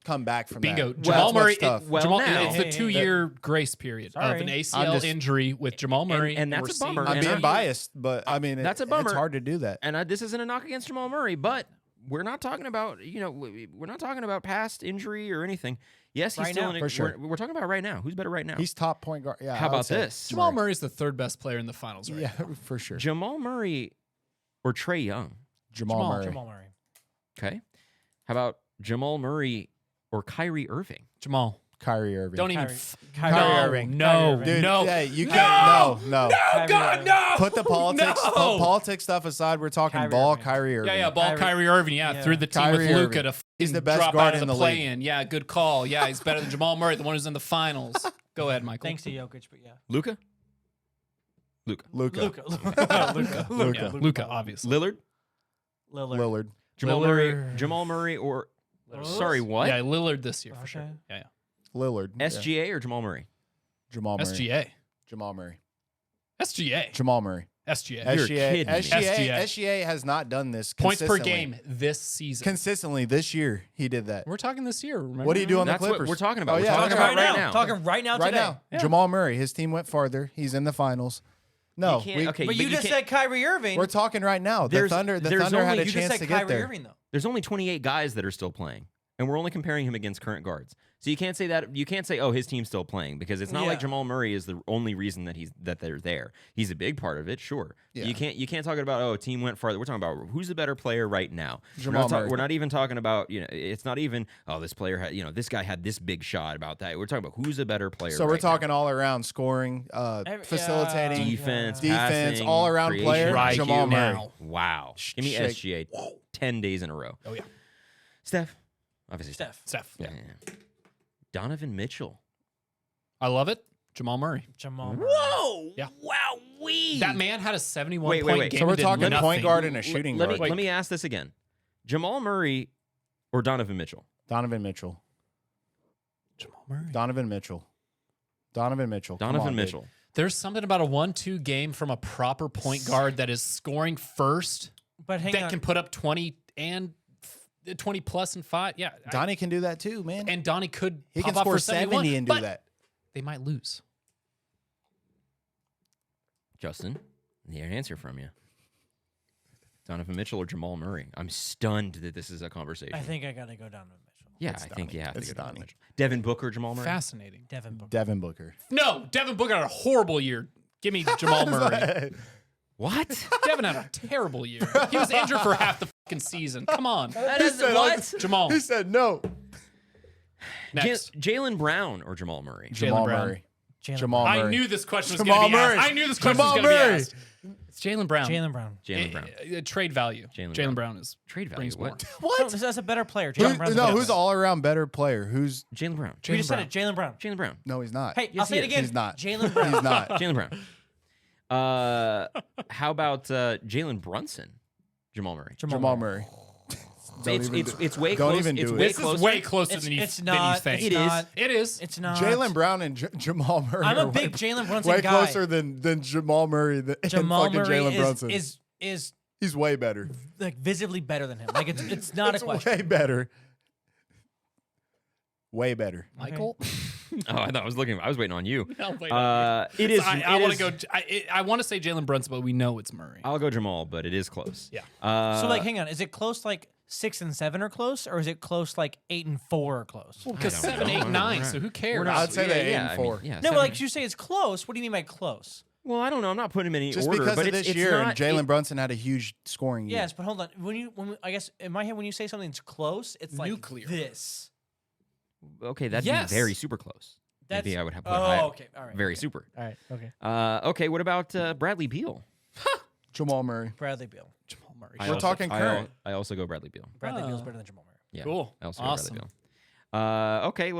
Come back from Bingo. that. Jamal That's what's Murray. tough. well, Jamal, now- it's the Hey, 2-year grace period of Sorry. an I'm ACL just- injury with Jamal Murray, and that's we're a seeing bummer. that. I'm And being I- biased, but I mean, That's a bummer. It's hard to do that. And this isn't a knock against Jamal Murray, but we're not talking about we're not talking about past injury or anything. Yes, he's Right still now. in. For sure. We're talking about right now. Who's better right now? He's top point guard. Yeah. How I would about say this? Jamal Murray. Murray's the third best player in the finals right Yeah, now. for sure. Jamal Murray or Trey Young? Jamal Murray. Jamal Murray. Okay. How about Jamal Murray or Kyrie Irving? Jamal. Kyrie Irving. Don't even. Kyrie- Kyrie no, Irving. no, Kyrie Irving. Dude, no. hey, you No! can't. No. Kyrie God, Irving. no. Put the politics, No! politics stuff aside. We're talking Kyrie ball. Irving. Kyrie Irving. Yeah, ball. Kyrie- Kyrie Irving. Yeah, Yeah. through the team Kyrie with Luca Irving. to He's the fucking best drop guard out of in the the play in. Yeah, good call. Yeah, he's better than Jamal Murray, the one who's in the finals. Go ahead, Michael. Thanks to Jokic, but yeah. Luca? Luca. Luka. Yeah, Luca, obviously. Lillard? Lillard. Jamal Murray? Lillard. Jamal Murray or Lillard. sorry, what? Yeah, Lillard this year for Okay. sure. Yeah, Lillard. Yeah. SGA or Jamal Murray? Jamal yeah. Murray. SGA. Jamal Murray. SGA. Jamal Murray. SGA. You're SGA. kidding me. SGA has not done this Points per consistently. game this season. Consistently this year, he did that. We're talking this year. Remember? What do you do on the That's what Clippers? we're talking about. Oh, We're yeah, talking that's about right now. Talking right now Right today. now, Yeah. Jamal Murray. His team went farther. He's in the finals. No, You can't- we, okay, But you just can't- said Kyrie Irving. we're talking right now. The There's- Thunder. The there's Thunder had only- a you just chance said to get Kyrie there. Irving, though. There's only 28 guys that are still playing, and we're only comparing him against current guards. So you can't say that. You can't say, "Oh, his team's still playing," because it's not like Yeah. Jamal Murray is the only reason that they're there. He's a big part of it, sure. Yeah. You can't talk about, "Oh, team went farther." We're talking about who's the better player right now. Jamal Murray. We're not even talking about it's not even, "Oh, this player had this guy had this big shot about that." We're talking about who's a better player. So we're right now. talking all around scoring, facilitating, defense, defense, passing, all around creation. player. Right Jamal Murray. now. Wow, give me Shake. SGA 10 days in a row. Oh yeah. Steph, obviously Steph. Steph. Yeah. Donovan Mitchell. I love it. Jamal Murray. Jamal Murray. Whoa! Yeah. Wow! That man had a 71 Wait, point wait. game. So we're and did talking nothing. point guard and a shooting Let guard. me let me ask this again: Jamal Murray or Donovan Mitchell? Donovan Mitchell. Jamal Murray. Donovan Mitchell. Donovan Mitchell. Come Donovan on, Mitchell. dude. There's something about a 1-2 game from a proper point guard that is scoring first But hang that on. can put up 20 and 20 plus and 5. Yeah. Donnie can do that too, man. And Donnie could He pop can off score for 71, 70 and do but that. They might lose. Justin, need an answer from you. Donovan Mitchell or Jamal Murray? I'm stunned that this is a conversation. I think I got to go down to Mitchell. yeah, It's I think Donnie. you have to It's go Donovan Donnie. Mitchell. Devin Booker, Jamal Murray. Fascinating. Devin Booker. Devin Booker. No, Devin Booker had a horrible year. Give me Jamal Murray. What? Devin had a terrible year. He was injured for half the fucking season. Come on. what? Jamal. He said no. Next. Jalen Brown or Jamal Murray? Jamal Brown. Murray. Jalen Jamal Murray. I knew this question was Jamal going to be Murray. asked. I knew this question Jamal was going to be Murray. asked. It's Jalen Brown. Jalen Brown. Jalen Brown. Trade value. Jalen Jalen Brown is Trade value. brings more. What? What? That's a better player. Who- Jalen Brown's a no, better who's player. all around better player? Who's Jalen Brown. We just said Brown. it. Jalen Brown. Jalen Brown. no, he's not. Hey, Yes, I'll say he it is. again. He's not. Jalen Brown. He's not. Jalen Brown. How about Jalen Brunson? Jamal Murray. Jamal Murray. It's way Don't close. even It's do it. way This is closer. way closer than you It's than not. you think. It's not. It is. It's not. Jaylen Brown and Jamal Murray. I'm are a big way- Jalen Brunson way guy. closer than Jamal Murray and Jamal fucking Murray Jalen Brunson. is He's way better. like visibly better than him. Like it's not It's a question. way better. Way better. Michael. Oh, I thought I was waiting on you. No, wait, It is. I it want is- to go. I want to say Jalen Brunson, but we know it's Murray. I'll go Jamal, but it is close. Yeah. So like, hang on, is it close like 6 and 7 are close, or is it close like 8 and 4 are close? Because I don't 7, know. 8, 9. So who cares? I'd say they're 8 and 4. yeah, No, seven. but like you say, it's close. What do you mean by close? Well, I don't know. I'm not putting him in any Just order, because but of it's this year, not, and Jalen Brunson had a huge scoring year. Yes, but hold on. I guess in my head, when you say something's close, it's like Nuclear. this. Okay, that'd Yes. be very super close. That's, Maybe I would have put Oh, higher. okay. All right. Very okay. super. All right. Okay. Okay, what about Bradley Beal? Jamal Murray. Bradley Beal. Jamal Murray. We're talking current. I also go Bradley Beal. Bradley Oh. Beal's better than Jamal Murray. Yeah. Cool. I also Awesome. go Bradley Beal. Okay,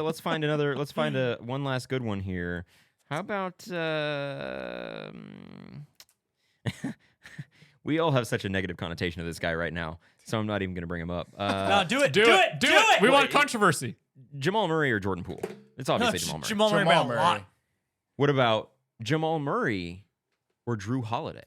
let's find another. Let's find one last good one here. How about? We all have such a negative connotation of this guy right now, so I'm not even going to bring him up. No, do it. Do it. We want controversy. Jamal Murray or Jordan Poole? It's obviously Jamal Murray. Jamal Murray by a lot. What about Jamal Murray or Drew Holiday?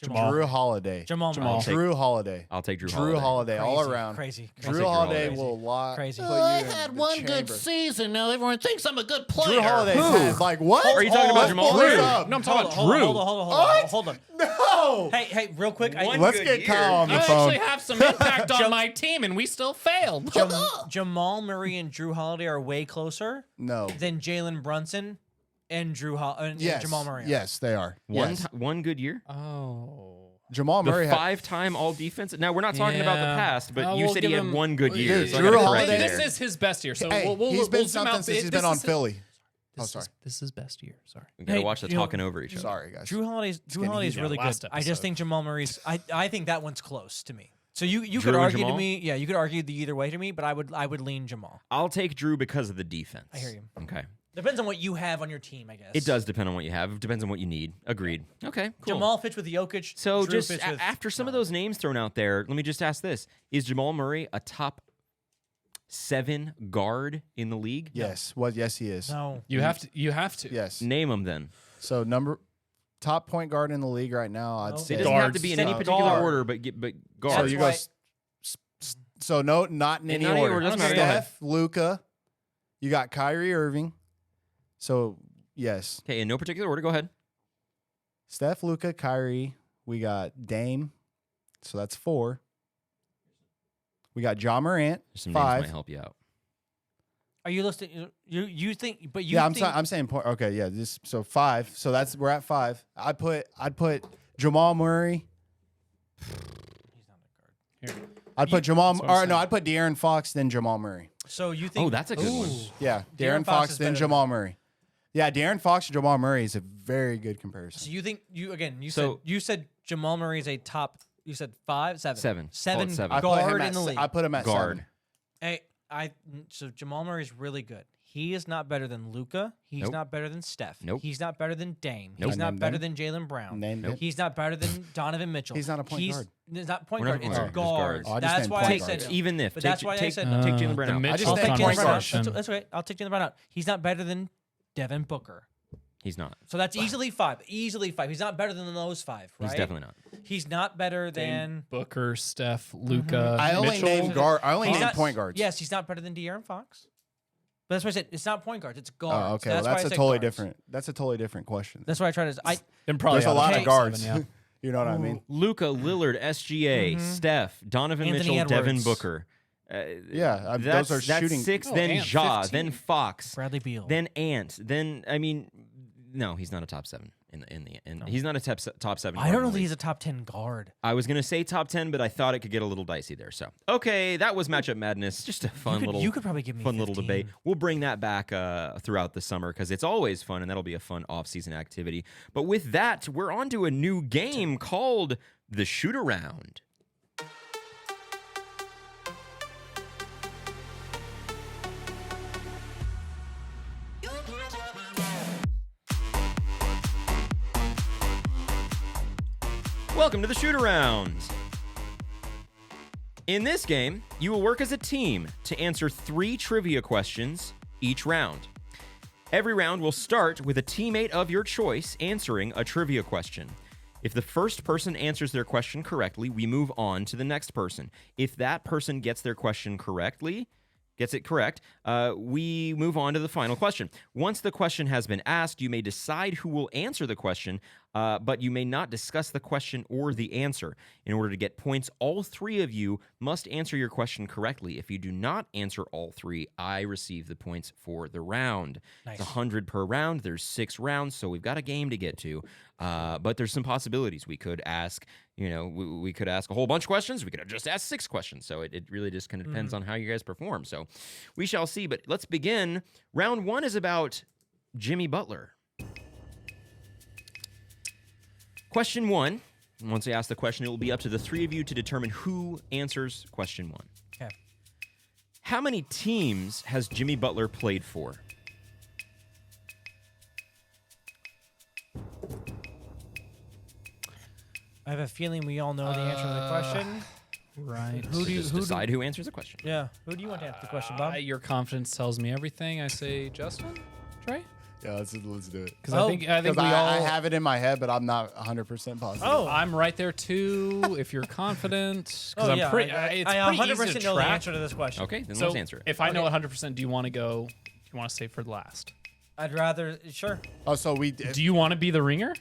Drew Holiday. Jamal Jamal. Murray. Drew Holiday. I'll take Drew Drew Holiday all Crazy, around. Crazy. I'll Drew take Holiday Holiday. will Crazy. put Oh, you in the chamber. season. Now everyone thinks I'm a good player. Drew Holiday had like what? Are you talking about Jamal Murray? Murray? No, I'm talking about Hold Drew. on. Hold on. No. Hey, real quick. Let's get Kyle on the I phone. actually have some impact on my team, and we still failed. Jamal Murray and Drew Holiday are way closer No. than Jalen Brunson and and Yes. Jamal Murray. are. Yes, they are. Yes. One good year. Oh. Jamal The Murray had 5-time all defense. Now we're not talking about the Yeah. past, but you We'll said give he had him- one good year. Dude, So I Drew gotta correct Holiday- you This there. is his best year. So Hey, we'll he's been zoom something out. since he's This been on is- Philly. This sorry. is this is his best year. Sorry. We gotta Hey, watch the you know- talking over each other. Sorry, guys. Drew Holiday's getting really heated. good. Last I just episode. think Jamal Murray's. I think that one's close to me. So you Drew could and argue to Jamal? me. Yeah, you could argue the either way to me, but I would lean Jamal. I'll take Drew because of the defense. I hear you. Okay. Depends on what you have on your team, I guess. It does depend on what you have. It depends on what you need. Agreed. Okay, cool. Jamal fits with Jokic. So Drew just fits with, after some of those names thrown out there, let me just ask this. Is Jamal Murray a top 7 guard in the league? Yes. Well, yes, he is. No. You have to. You have to. Yes. Name them then. So top point guard in the league right now, I'd No. say. It doesn't have to Guards. be in any So particular guard. order, but So guard. you why- go. So no, not in any not any order. order, doesn't matter, go ahead. Steph, Luka, you got Kyrie Irving. So yes, Okay, in no particular order, go ahead. Steph, Luka, Kyrie. We got Dame. So that's 4. We got John Morant. Some names 5. might help you out. Are you listing? You think? But you. Yeah, think, I'm saying point. Okay, yeah. So 5. So we're at 5. I'd put Jamal Murray. He's not a guard. Here. I'd put Jamal. that's what I'm Or no, saying. I'd put De'Aaron Fox then Jamal Murray. So you think? Oh, that's a good one. Yeah, De'Aaron De'Aaron Fox Fox is then better Jamal Murray. Yeah, De'Aaron Fox and Jamal Murray is a very good comparison. So you think you again? So- You said Jamal Murray is a top. You said 5, 7, 7. seven Call it 7. I put him guard at in the se- league. I put him at Guard. 7. Hey, so Jamal Murray's really good. He is not better than Luka. He's Nope. not better than Steph. Nope. He's not better than Dame. Nope. He's not Name better them. than Jalen Brown. Name them. He's not better than Donovan Mitchell. He's not a point guard. It's not point We're not guard. It's point guard, just guards. guards. Oh, I just That's named why point I guards. said no. Even if. But take, that's why I take, said no. take Jalen Brown the out. Mitchell I'll take Jalen point Brown out. guard. That's okay. I'll take Jalen Brown out. He's not better than Devin Booker. He's not. So that's easily 5. Easily 5. He's not better than those 5, right? He's definitely not. He's not better than. Booker, Steph, Luka, I only Mitchell. named guard. I only He's named not- point guards. Yes, he's not better than De'Aaron Fox. But that's why I said it's not point guards. It's guards. Oh, okay. That's Well, why I that's a said totally guards. different. That's a totally different question. That's why I tried to. Then probably There's a out lot the of top guards. 7, yeah. You know what I mean? Luka, Lillard, SGA, Steph, Donovan Anthony Mitchell, Devin Edwards. Booker. Yeah, That's, those are that's shooting. 6, Oh, then Ant, Ja, 15. then Fox, Bradley Beal. then Ant, then no, he's not a top 7 he's not a top 7. I don't know guard in that the he's a top 10 guard. I was gonna say top 10, but I thought it could get a little dicey there. So okay, that was matchup madness. Just a fun little. You could probably give me fun little 15. debate. We'll bring that back throughout the summer because it's always fun, and that'll be a fun off-season activity. But with that, we're on to a new game called the Shootaround. Welcome to the Shootaround. In this game, you will work as a team to answer 3 trivia questions each round. Every round will start with a teammate of your choice answering a trivia question. If the first person answers their question correctly, we move on to the next person. If that person gets it correct, we move on to the final question. Once the question has been asked, you may decide who will answer the question, but you may not discuss the question or the answer. In order to get points, all 3 of you must answer your question correctly. If you do not answer all 3, I receive the points for the round. Nice. It's 100 per round. There's 6 rounds, so we've got a game to get to. But there's some possibilities. We could ask, we could ask a whole bunch of questions. We could have just asked 6 questions. So it really just kind of depends on how you guys perform. So we shall see. But let's begin. Round 1 is about Jimmy Butler. Question 1. Once I ask the question, it will be up to the 3 of you to determine who answers question 1. Okay. How many teams has Jimmy Butler played for? I have a feeling we all know the answer to the question. Right. Just decide who answers the question. Yeah. Who do you want to answer the question, Bob? Your confidence tells me everything. I say Justin, Trey? Yeah, let's do it. Because I think we all. I have it in my head, but I'm not 100% positive. Oh. I'm right there too. If you're confident, because I'm pretty. It's I pretty 100% easy to know the track. answer to this question. Okay, then So let's answer it. if I know 100%, do you want to go? Do you want to stay for last? I'd rather sure. Oh, so we Do you want to be the ringer?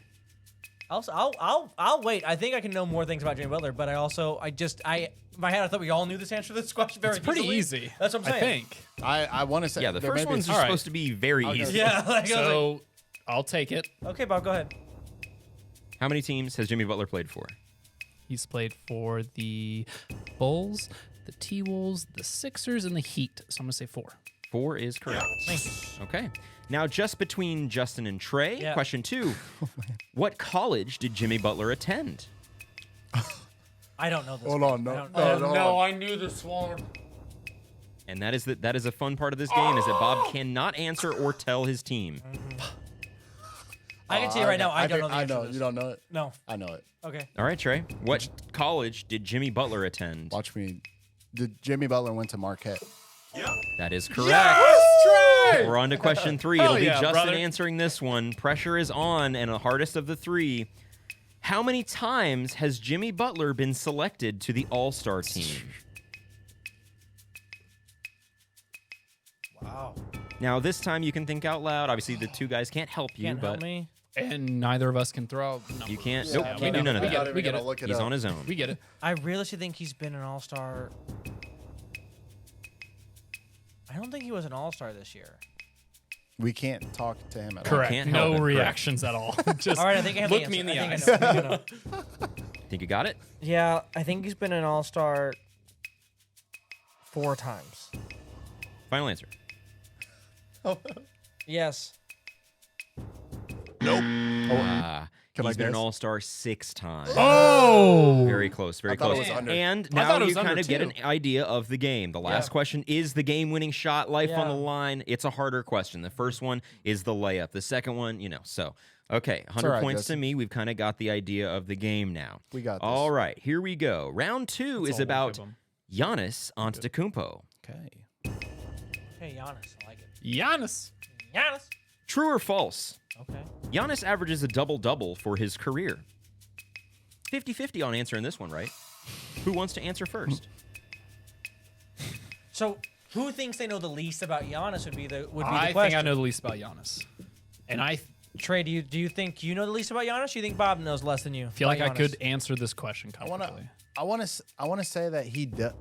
I'll wait. I think I can know more things about Jimmy Butler, but in my head I thought we all knew this answer to this question very It's pretty easily. easy. That's what I'm saying. I think. I want to say Yeah, the there first may be- ones are All right. supposed to be very easy. Yeah. Like, I was So I'll take it. like, okay, Bob, go ahead. How many teams has Jimmy Butler played for? He's played for the Bulls, the T-Wolves, the Sixers, and the Heat. So I'm gonna say 4. 4 is correct. Thank you. Okay. Now, just between Justin and Trey, Yeah. question 2. What college did Jimmy Butler attend? I don't know this. Hold one. on, no. I don't know. No, I knew this one. And that is a fun part of this game, is that Bob cannot answer or tell his team. I can tell you right now, I don't know the I answer know. to this. You don't know it? No. I know it. Okay. All right, Trey. What college did Jimmy Butler attend? Watch me. Jimmy Butler went to Marquette. That is correct. Trey! We're on to question 3. Hell It'll be yeah, Justin brother. answering this one. Pressure is on, and the hardest of the 3. How many times has Jimmy Butler been selected to the All-Star team? Wow. Now, this time you can think out loud. Obviously, the 2 guys can't help you, Can't but help me. And neither of us can throw out numbers. you can't. Yeah, Nope, we can't do know. none of We that. get it. We get it. Look He's up. on his own. We get it. I realistically think he's been an all-star. I don't think he was an all-star this year. We can't talk to him at Correct. Can't help No it. Correct. reactions at all. Just All right, I think I have look the me in the answer. eyes. I think I know. Think you got it? Yeah, I think he's been an all-star 4 times. Final answer. Yes. Can I He's been an guess? All-Star 6 times. Oh! Very close, very I thought it close. was under. And I now thought it you was under kind of get 2. an idea of the game. The last Yeah. question is the game-winning shot, life on Yeah. the line. It's a harder question. The first one is the layup. The second one, so. Okay, 100 all right, points Justin. to me. We've kind of got the idea of the game now. We got this. All right, here we go. Round 2 That's is all we'll about give 'em. Giannis Antetokounmpo. Okay. Hey, Giannis, I like it. Giannis. Giannis. True or false? Okay. Giannis averages a double-double for his career. 50-50 on answering this one, right? Who wants to answer first? So, who thinks they know the least about Giannis would be the I question. think I know the least about Giannis. And I Trey, do you think you know the least about Giannis? Or you think Bob knows less than you? feel like I about could Giannis? answer this question comfortably. I want to say that he does.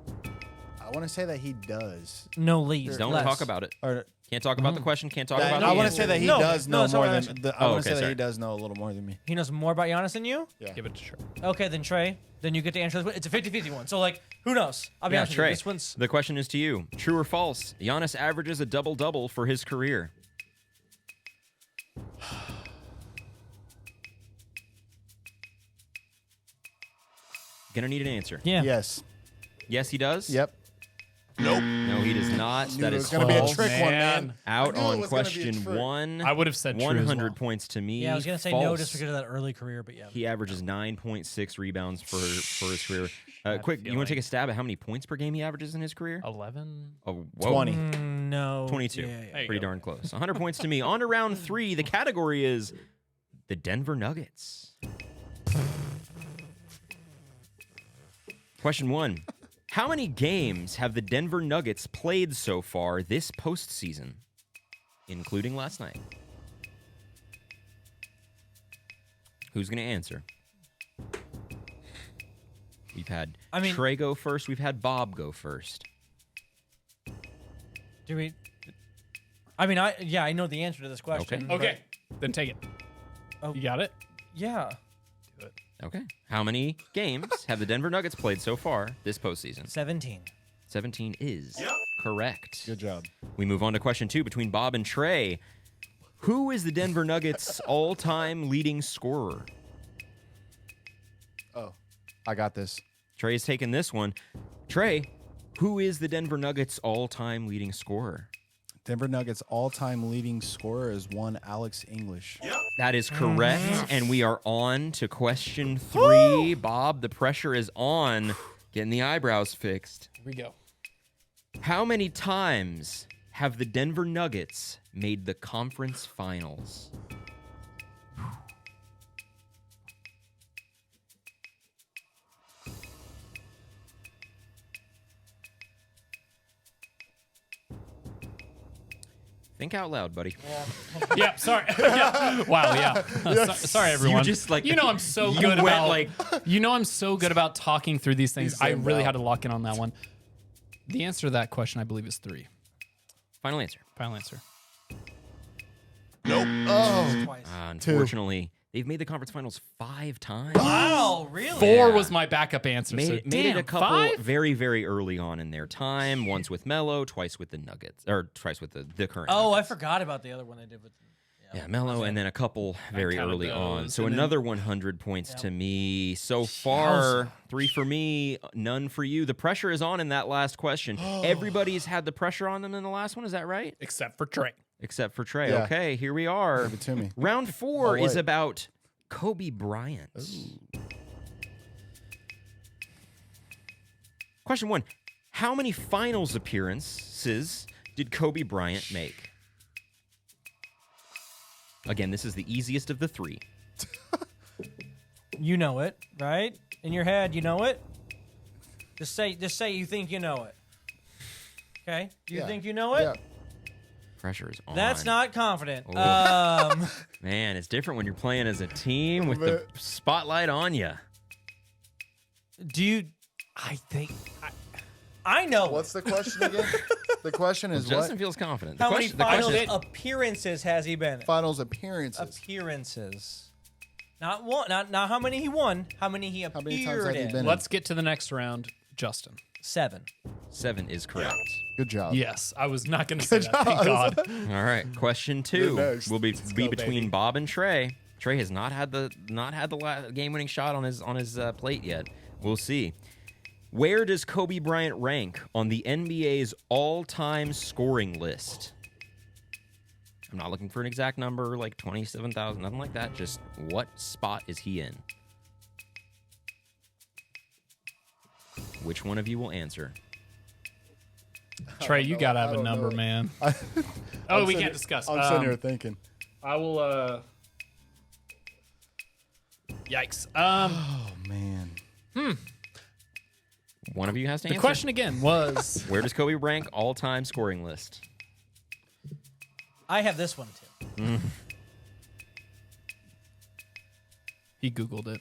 I want to say that he does. No least. Don't less. talk about it. Or Can't talk about the question. Can't talk about I the want to answer. say that he No, does no, know that's not more what I than. meant. I Oh, want okay, to say that sorry. he does know a little more than me. He knows more about Giannis than you? Yeah. Give it to Trey. Okay, then Trey, then you get to answer this one. It's a 50-50 one. So, like, who knows? I'll be Yeah, honest with you. Trey. This one's... The question is to you. True or false? Giannis averages a double-double for his career. Gonna need an answer. Yeah. Yes. Yes, he does? Yep. No, he does not. not. Knew That it is was going to be a false. trick one, man. Out I knew it on was gonna be a question trick. 1. I would have said true as 100 well. points to me. Yeah, I was gonna say false. no just because of that early career, but yeah. He averages 9.6 rebounds for his career. Quick, feel you want to like- take a stab at how many points per game he averages in his career? 11. Oh, whoa. 20. No. 22. Yeah, There you Pretty go. darn close. 100 points to me. On to round 3. The category is the Denver Nuggets. Question 1. How many games have the Denver Nuggets played so far this postseason, including last night? Who's going to answer? We've had Trey go first. We've had Bob go first. Do we? I mean, I know the answer to this question. Okay, then take it. Oh. You got it? Yeah. Do it. Okay. How many games have the Denver Nuggets played so far this postseason? 17. 17 is correct. Good job. We move on to question 2 between Bob and Trey. Who is the Denver Nuggets' all-time leading scorer? Oh, I got this. Trey's taking this one. Trey, who is the Denver Nuggets' all-time leading scorer? Denver Nuggets all-time leading scorer is one Alex English. That is correct. And we are on to question 3. Bob, the pressure is on. Getting the eyebrows fixed. Here we go. How many times have the Denver Nuggets made the conference finals? Think out loud, buddy. Yeah, sorry. Yeah. Wow, yeah. Sorry, everyone. just, like, I'm so you good went, about like- I'm so good about talking through these things. He's I zoned really out. had to lock in on that one. The answer to that question, I believe, is 3. Final answer. Final answer. Oh, Twice. Unfortunately, they've made the conference finals 5 times. Wow, really? 4 was my backup answer. Made, so made damn, it a couple 5? very, very early on in their time. Once with Melo, twice with the Nuggets, or twice with the current. Oh, I Nuggets. forgot about the other one they did with. Yeah, Melo, and then a couple very counted early on. those, So and then- another 100 points to me. So far, 3 for me, none for you. The pressure is on in that last question. Everybody's had the pressure on them in the last one. Is that right? Except for Trey. Except for Trey. Yeah. Okay, here we are. give it to me. Round 4 Oh, is wait. about Kobe Bryant. Question 1. How many finals appearances did Kobe Bryant make? Again, this is the easiest of the 3. You know it, right? In your head, you know it. Just say you think you know it. Okay? Do you Yeah. think you know it? Yeah. Pressure is on. That's not confident. Oh. Man, it's different when you're playing as a team with the bit. spotlight on you. Do you? I think I know. What's the question again? The question is Justin what? feels confident. How many the finals question is, appearances has he been in? Finals appearances. Appearances. Not one. Not how many he won. How many he How appeared many times have you in. been in? Let's get to the next round. Justin. 7. 7 is correct. Good job. Yes, I was not going to say that. Thank God. All right, question 2 You're next. will be Let's go, between baby. Bob and Trey. Trey has not had the game-winning shot on his plate yet. We'll see. Where does Kobe Bryant rank on the NBA's all-time scoring list? I'm not looking for an exact number, like 27,000, nothing like that. Just what spot is he in? Which one of you will answer? Trey, you know. got to I have a don't number, know. man. I'm We sitting- can't discuss. I'm sitting here thinking. I will, Yikes. Oh man. One of you has to The answer. question again was... Where does Kobe rank all-time scoring list? I have this one too. He Googled it.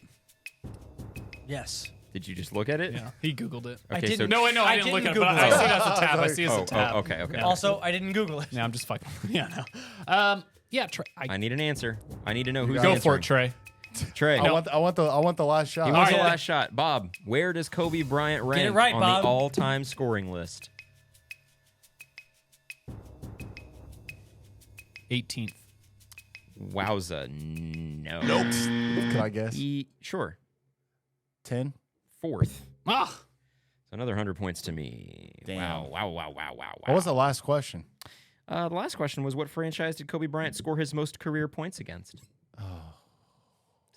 Yes. Did you just look at it? Yeah, he Googled it. Okay, didn't- so No, wait, no, I I didn't look at didn't it, but Google I it. see it as a tab. I see it as a tab. okay. Yeah. Also, I didn't Google it. Yeah, I'm just fucking... Yeah, no. Yeah, Trey. I need an answer. I need to know who's Go answering. for it, Trey. Trey. I want the last shot. He wants the Alright. last shot. Bob, where does Kobe Bryant rank it right, on Bob. the all-time scoring list? 18th. Wowza. No. Can I guess? Sure. 10. 4th. Ah! Another 100 points to me. Damn. Wow. What was the last question? The last question was, what franchise did Kobe Bryant score his most career points against? Oh.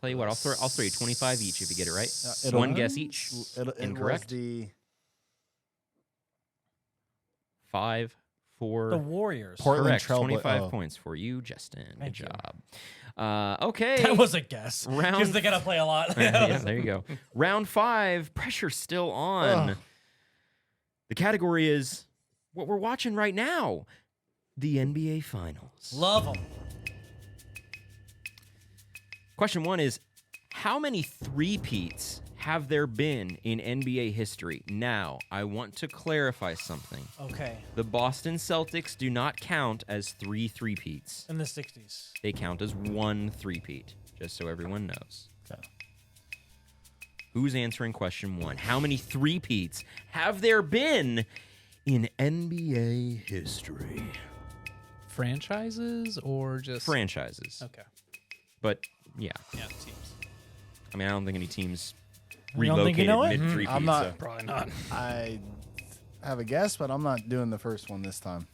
Tell you what, I'll throw you 25 each if you get it right. It'll- One guess each. It Incorrect. Was the 5, 4. The Warriors. Portland Correct. Trail 25 points for you, Justin. Thank Good you. job. Okay. That was a guess. Round- Because they gotta play a lot. Yeah, there you go. Round 5. Pressure still on. Ugh. The category is what we're watching right now. The NBA Finals. Love them. Question 1 is, how many three-peats have there been in NBA history? Now, I want to clarify something. Okay. The Boston Celtics do not count as three-peats. In the 60s. They count as one three-peat, just so everyone knows. Okay. Who's answering question 1? How many three-peats have there been in NBA history? Franchises or just Franchises. Okay. But, yeah. Yeah, teams. I mean, I don't think any teams You don't think you relocated know it? mid-three-peat. I'm not- so- Probably not. I have a guess, but I'm not doing the first one this time.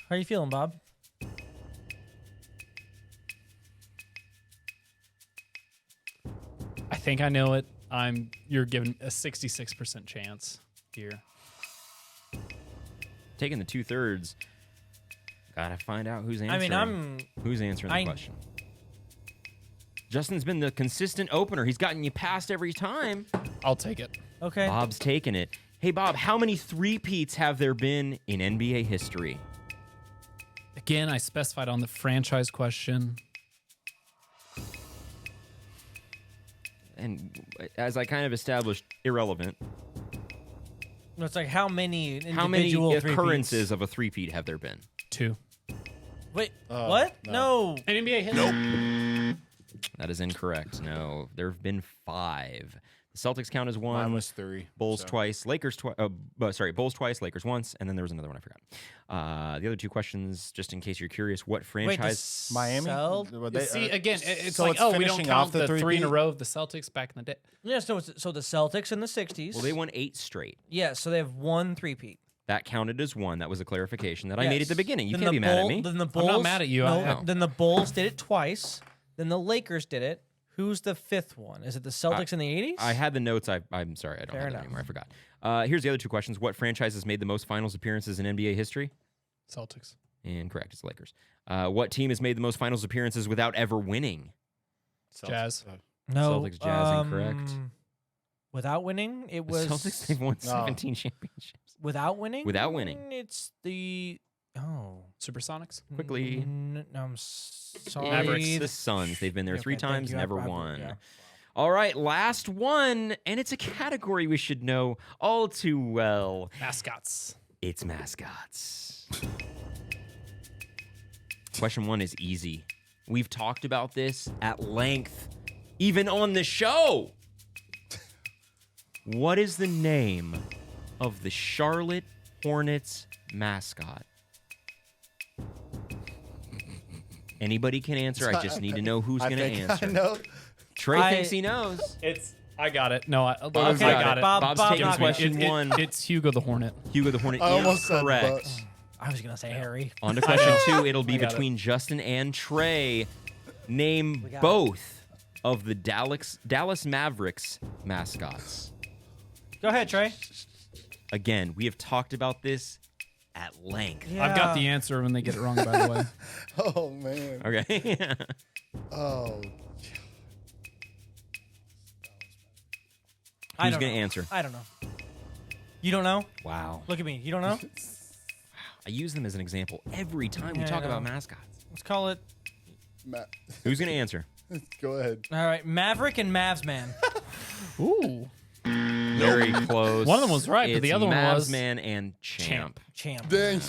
How are you feeling, Bob? I think I know it. You're given a 66% chance here. Taking the 2/3. Gotta find out who's answering. I mean, Who's answering the question? Justin's been the consistent opener. He's gotten you past every time. I'll take it. okay. Bob's taking it. Hey, Bob, how many three-peats have there been in NBA history? Again, I specified on the franchise question. And as I kind of established, irrelevant. No, it's like how many How many individual three-peats? occurrences of a three-peat have there been? 2. Wait, Oh, what? no. No. In NBA history. That is incorrect. No, there have been 5. The Celtics count as 1. Mine was 3. Bulls so. twice, Lakers twice. Bulls twice, Lakers once, and then there was another one I forgot. The other 2 questions, just in case you're curious, what Wait, franchise? Miami? Celt- Well, they- See, again, it's so like, it's we don't finishing count off the the 3 in a three-peat? row of the Celtics back in the day. Yeah, so the Celtics in the 60s. Well, they won 8 straight. Yeah, so they have one three-peat. That counted as 1. That was a clarification that I made at the beginning. You Then can't the be mad at Bull- me. Then the I'm Bulls, not mad at you. No, I- then the Bulls did it twice. Then the Lakers did it. Who's the 5th one? Is it the Celtics in the 80s? I had the notes. I'm sorry. I don't Fair have them enough. anymore. I forgot. Here's the other 2 questions. What franchise has made the most finals appearances in NBA history? Celtics. Incorrect. It's the Lakers. What team has made the most finals appearances without ever winning? Jazz. no. Celtics, Jazz, incorrect. Without winning, it The was Celtics, they've won No. 17 championships. without winning. Without winning. It's the Supersonics. Quickly. No, I'm sorry. Mavericks, the Suns. They've been there Okay, 3 thank times, you. never I- won. yeah. All right, last one, and it's a category we should know all too well. Mascots. It's mascots. Question 1 is easy. We've talked about this at length, even on the show. What is the name of the Charlotte Hornets mascot? Anybody can answer. I just need to know who's I going to think answer. I know. Trey I- thinks he knows. I got it. No, I Bob's I got got it. it. Bob's Bob taking got it. question 1. It's Hugo the Hornet. Hugo the Hornet I is almost said correct. Bucks. I was gonna say Harry. On to question 2. It'll be I got it. between Justin and Trey. Name We got it. both of the Dallas Mavericks mascots. Go ahead, Trey. Again, we have talked about this at length. I've got the answer when they get it wrong, by the way. Oh, man. Okay. Oh. I Who's don't going to know. answer? I don't know. You don't know? Wow. Look at me. You don't know? I use them as an example every time we Yeah, I talk know. about mascots. Let's call it. Matt. Who's going to answer? Go ahead. All right, Maverick and Mavs Man. Ooh. Very close. One of them was right, but the It's other one was- Mavs Man and Champ. Champ. Dang.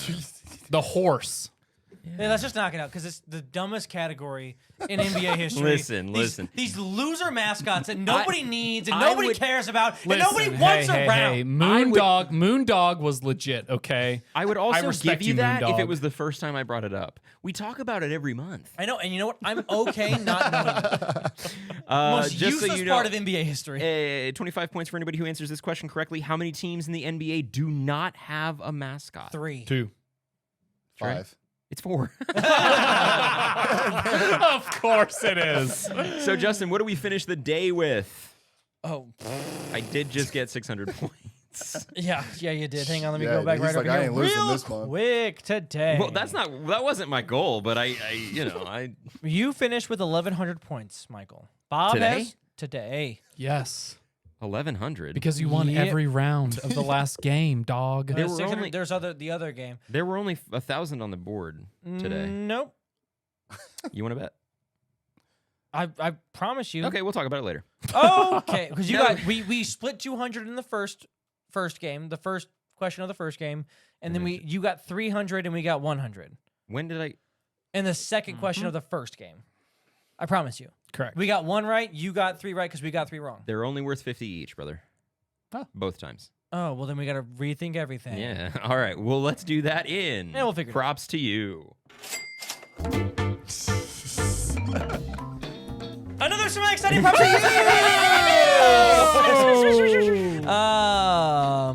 The horse. Yeah, let's just knock it out because it's the dumbest category in NBA history. Listen. These loser mascots that nobody needs and I nobody would- cares about and Listen, nobody wants around. Hey, would- Moondog was legit, okay? I would also respect give you that if Moondog. it was the first time I brought it up. We talk about it every month. I know, and you know what? I'm okay not knowing that. Most Just so useless you know, part of NBA history. 25 points for anybody who answers this question correctly. How many teams in the NBA do not have a mascot? 3. 2. 5. It's 4. Of course it is. So, Justin, what do we finish the day with? Oh, I did just get 600 points. yeah, you did. Hang on, let me Yeah, go back he's right like, over I here ain't losing real this month. quick today. Well, that wasn't my goal, but I You finished with 1,100 points, Michael. Bob Today? has today. Yes. 1,100. Because you won Yep. every round of the last game, dog. There were 600 only- there's the other game. There were only 1,000 on the board today. Nope. You want to bet? I promise you. Okay, we'll talk about it later. Okay, because you No. got we split 200 in the first game, the first question of the first game, and then you got 300 and we got 100 When did I? in the second question of the first game. I promise you. Correct. We got 1 right, you got 3 right because we got 3 wrong. They're only worth 50 each, brother. Oh. Both times. Oh, well then we got to rethink everything. Yeah. All right. Well, let's do that in. Yeah, we'll figure it out. Props to you. Another semi exciting prop to you!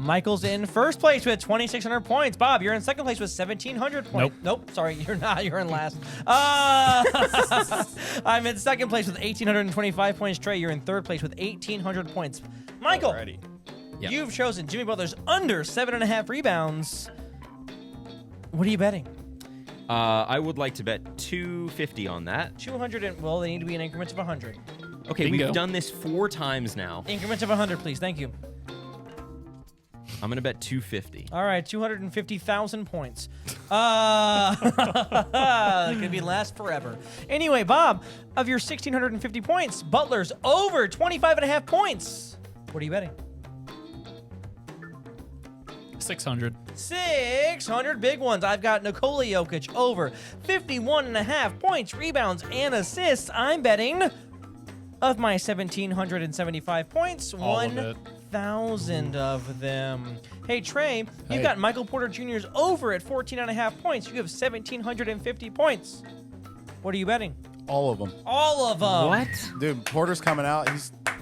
Michael's in first place with 2,600 points. Bob, you're in second place with 1,700 points. Nope. Sorry, you're not. You're in last. I'm in second place with 1,825 points. Trey, you're in third place with 1,800 points. Michael, Yep. you've chosen Jimmy Butler's under 7.5 rebounds. What are you betting? I would like to bet 250 on that. 200 and, well, they need to be in increments of 100. Okay, Bingo. we've done this 4 times now. Increments of 100, please. Thank you. I'm gonna bet 250. All right, 250,000 points. Gonna be last forever. Anyway, Bob, of your 1,650 points, Butler's over 25.5 points. What are you betting? 600. 600 big ones. I've got Nikola Jokic over 51.5 points, rebounds, and assists. I'm betting of my 1,775 points, All of it. 1,000 of them. Hey, Trey, you've Hey. got Michael Porter Jr.'s over at 14.5 points. You have 1,750 points. What are you betting? All of them. All of them. What? Dude, Porter's coming out.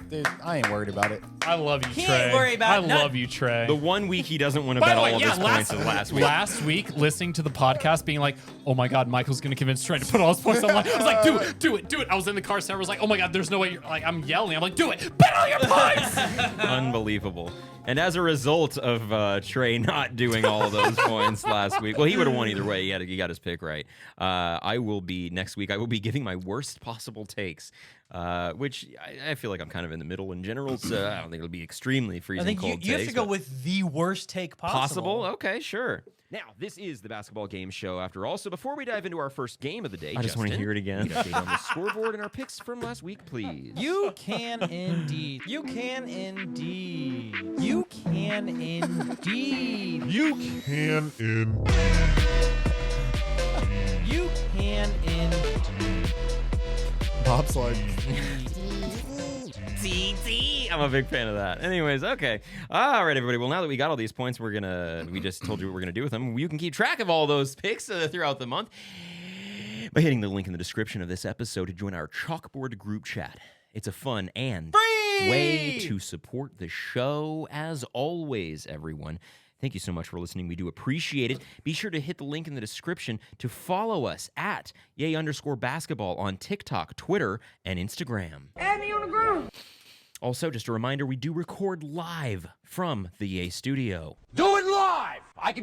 Dude, I ain't worried about it. I love you, He Trey. ain't worried about I none- love you, Trey. The 1 week he doesn't want to By bet the all way, of yeah, his points is last week. listening to the podcast, being like, "Oh my God, Michael's gonna convince Trey to put all his points on." I was like, "Do it!" I was in the car, Sarah was like, "Oh my God, there's no way!" You're like, I'm yelling. I'm like, "Do it! Bet all your points!" Unbelievable. And as a result of Trey not doing all of those points last week, well, he would have won either way. He got his pick right. Next week, I will be giving my worst possible takes, which I feel like I'm kind of in the middle in general, so I don't think it'll be extremely I freezing think cold you have takes, to go but with the worst take possible. Okay, sure. Now, this is the basketball game show after all, so before we dive into our first game of the day, I just want to Justin, hear it again. Mm. an update on the scoreboard and our picks from last week, please. You can indeed. You can indeed. You can indeed. You can in. You can indeed. Bob's like, I'm a big fan of that. Anyways, okay. All right, everybody. Well, now that we got all these points, we just told you what we're gonna do with them. You can keep track of all those picks throughout the month by hitting the link in the description of this episode to join our chalkboard group chat. It's a fun and way to support the show. As always, everyone, thank you so much for listening. We do appreciate it. Be sure to hit the link in the description to follow us at @yay_basketball on TikTok, Twitter, and Instagram. Add me on the ground. Also, just a reminder, we do record live from the Yay Studio, Do it live!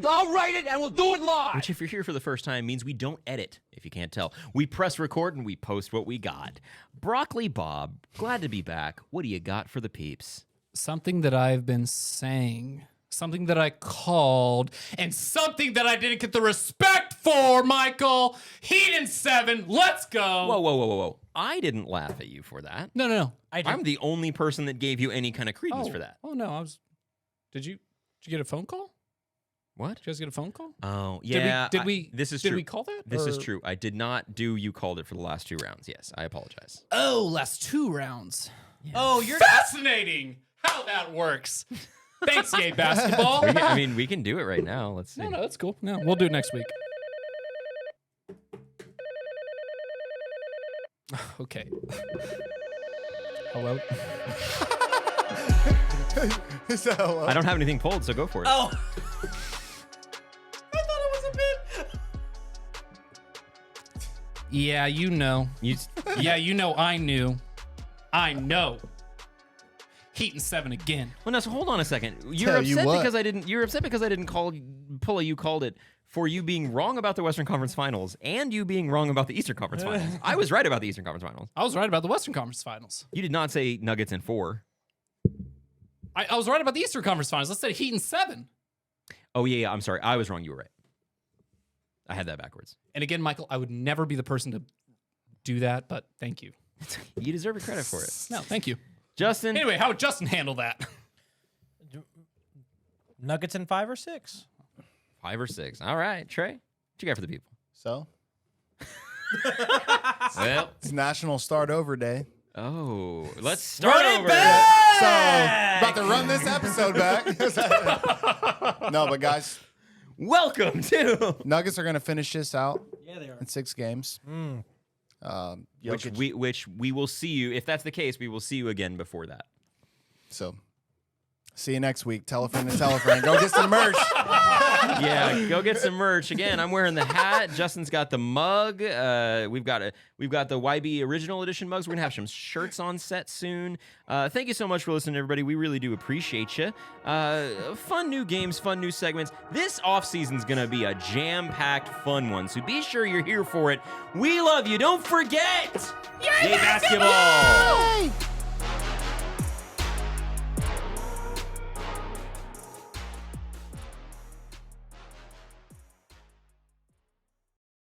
I'll write it and we'll do it live! which if you're here for the first time means we don't edit, if you can't tell. We press record and we post what we got. Broccoli Bob, glad to be back. What do you got for the peeps? Something that I've been saying, something that I called, and something that I didn't get the respect for, Michael. Heat in 7. Let's go. Whoa. I didn't laugh at you for that. No. I'm the only person that gave you any kind of credence for that. Oh no, Did you get a phone call? What? Did you guys get a phone call? Oh, yeah. Did we? This is Did true. we call that? This is Or- true. I did not do you called it for the last 2 rounds. Yes, I apologize. Oh, last 2 rounds. Oh, you're Fascinating how that works. Thanks, Yay Basketball. We can do it right now. Let's see. No, that's cool. No, we'll do it next week. Okay. Hello? Is that hello? I don't have anything pulled, so go for it. Oh. I thought it was a bit. Yeah, you know. Yeah, you know I knew. I know. Heat and 7 again. Well, now, so hold on a second. You're Tell you upset what. because I didn't. You're upset because I didn't pull a you called it for you being wrong about the Western Conference Finals and you being wrong about the Eastern Conference Finals. I was right about the Eastern Conference Finals. I was right about the Western Conference Finals. You did not say Nuggets in 4. I was right about the Eastern Conference Finals. Let's say Heat and 7. Oh yeah, I'm sorry. I was wrong. You were right. I had that backwards. And again, Michael, I would never be the person to do that, but thank you. You deserve credit for it. No, thank you. Justin. Anyway, how would Justin handle that? Nuggets in 5 or 6. 5 or 6. All right, Trey. What you got for the people? So Well, it's National Start Over Day. oh, let's start Run it over. back! So about to run this episode back. No, but guys, Welcome to Nuggets are going to finish this out Yeah, they are. in 6 games. which we will see you. If that's the case, we will see you again before that. So see you next week. Tell a friend to tell a friend. Go get some merch. Yeah, go get some merch. Again, I'm wearing the hat. Justin's got the mug. We've got the YB original edition mugs. We're gonna have some shirts on set soon. Thank you so much for listening, everybody. We really do appreciate you. Fun new games, fun new segments. This offseason's gonna be a jam-packed, fun one. So be sure you're here for it. We love you. Don't forget. Yay basketball!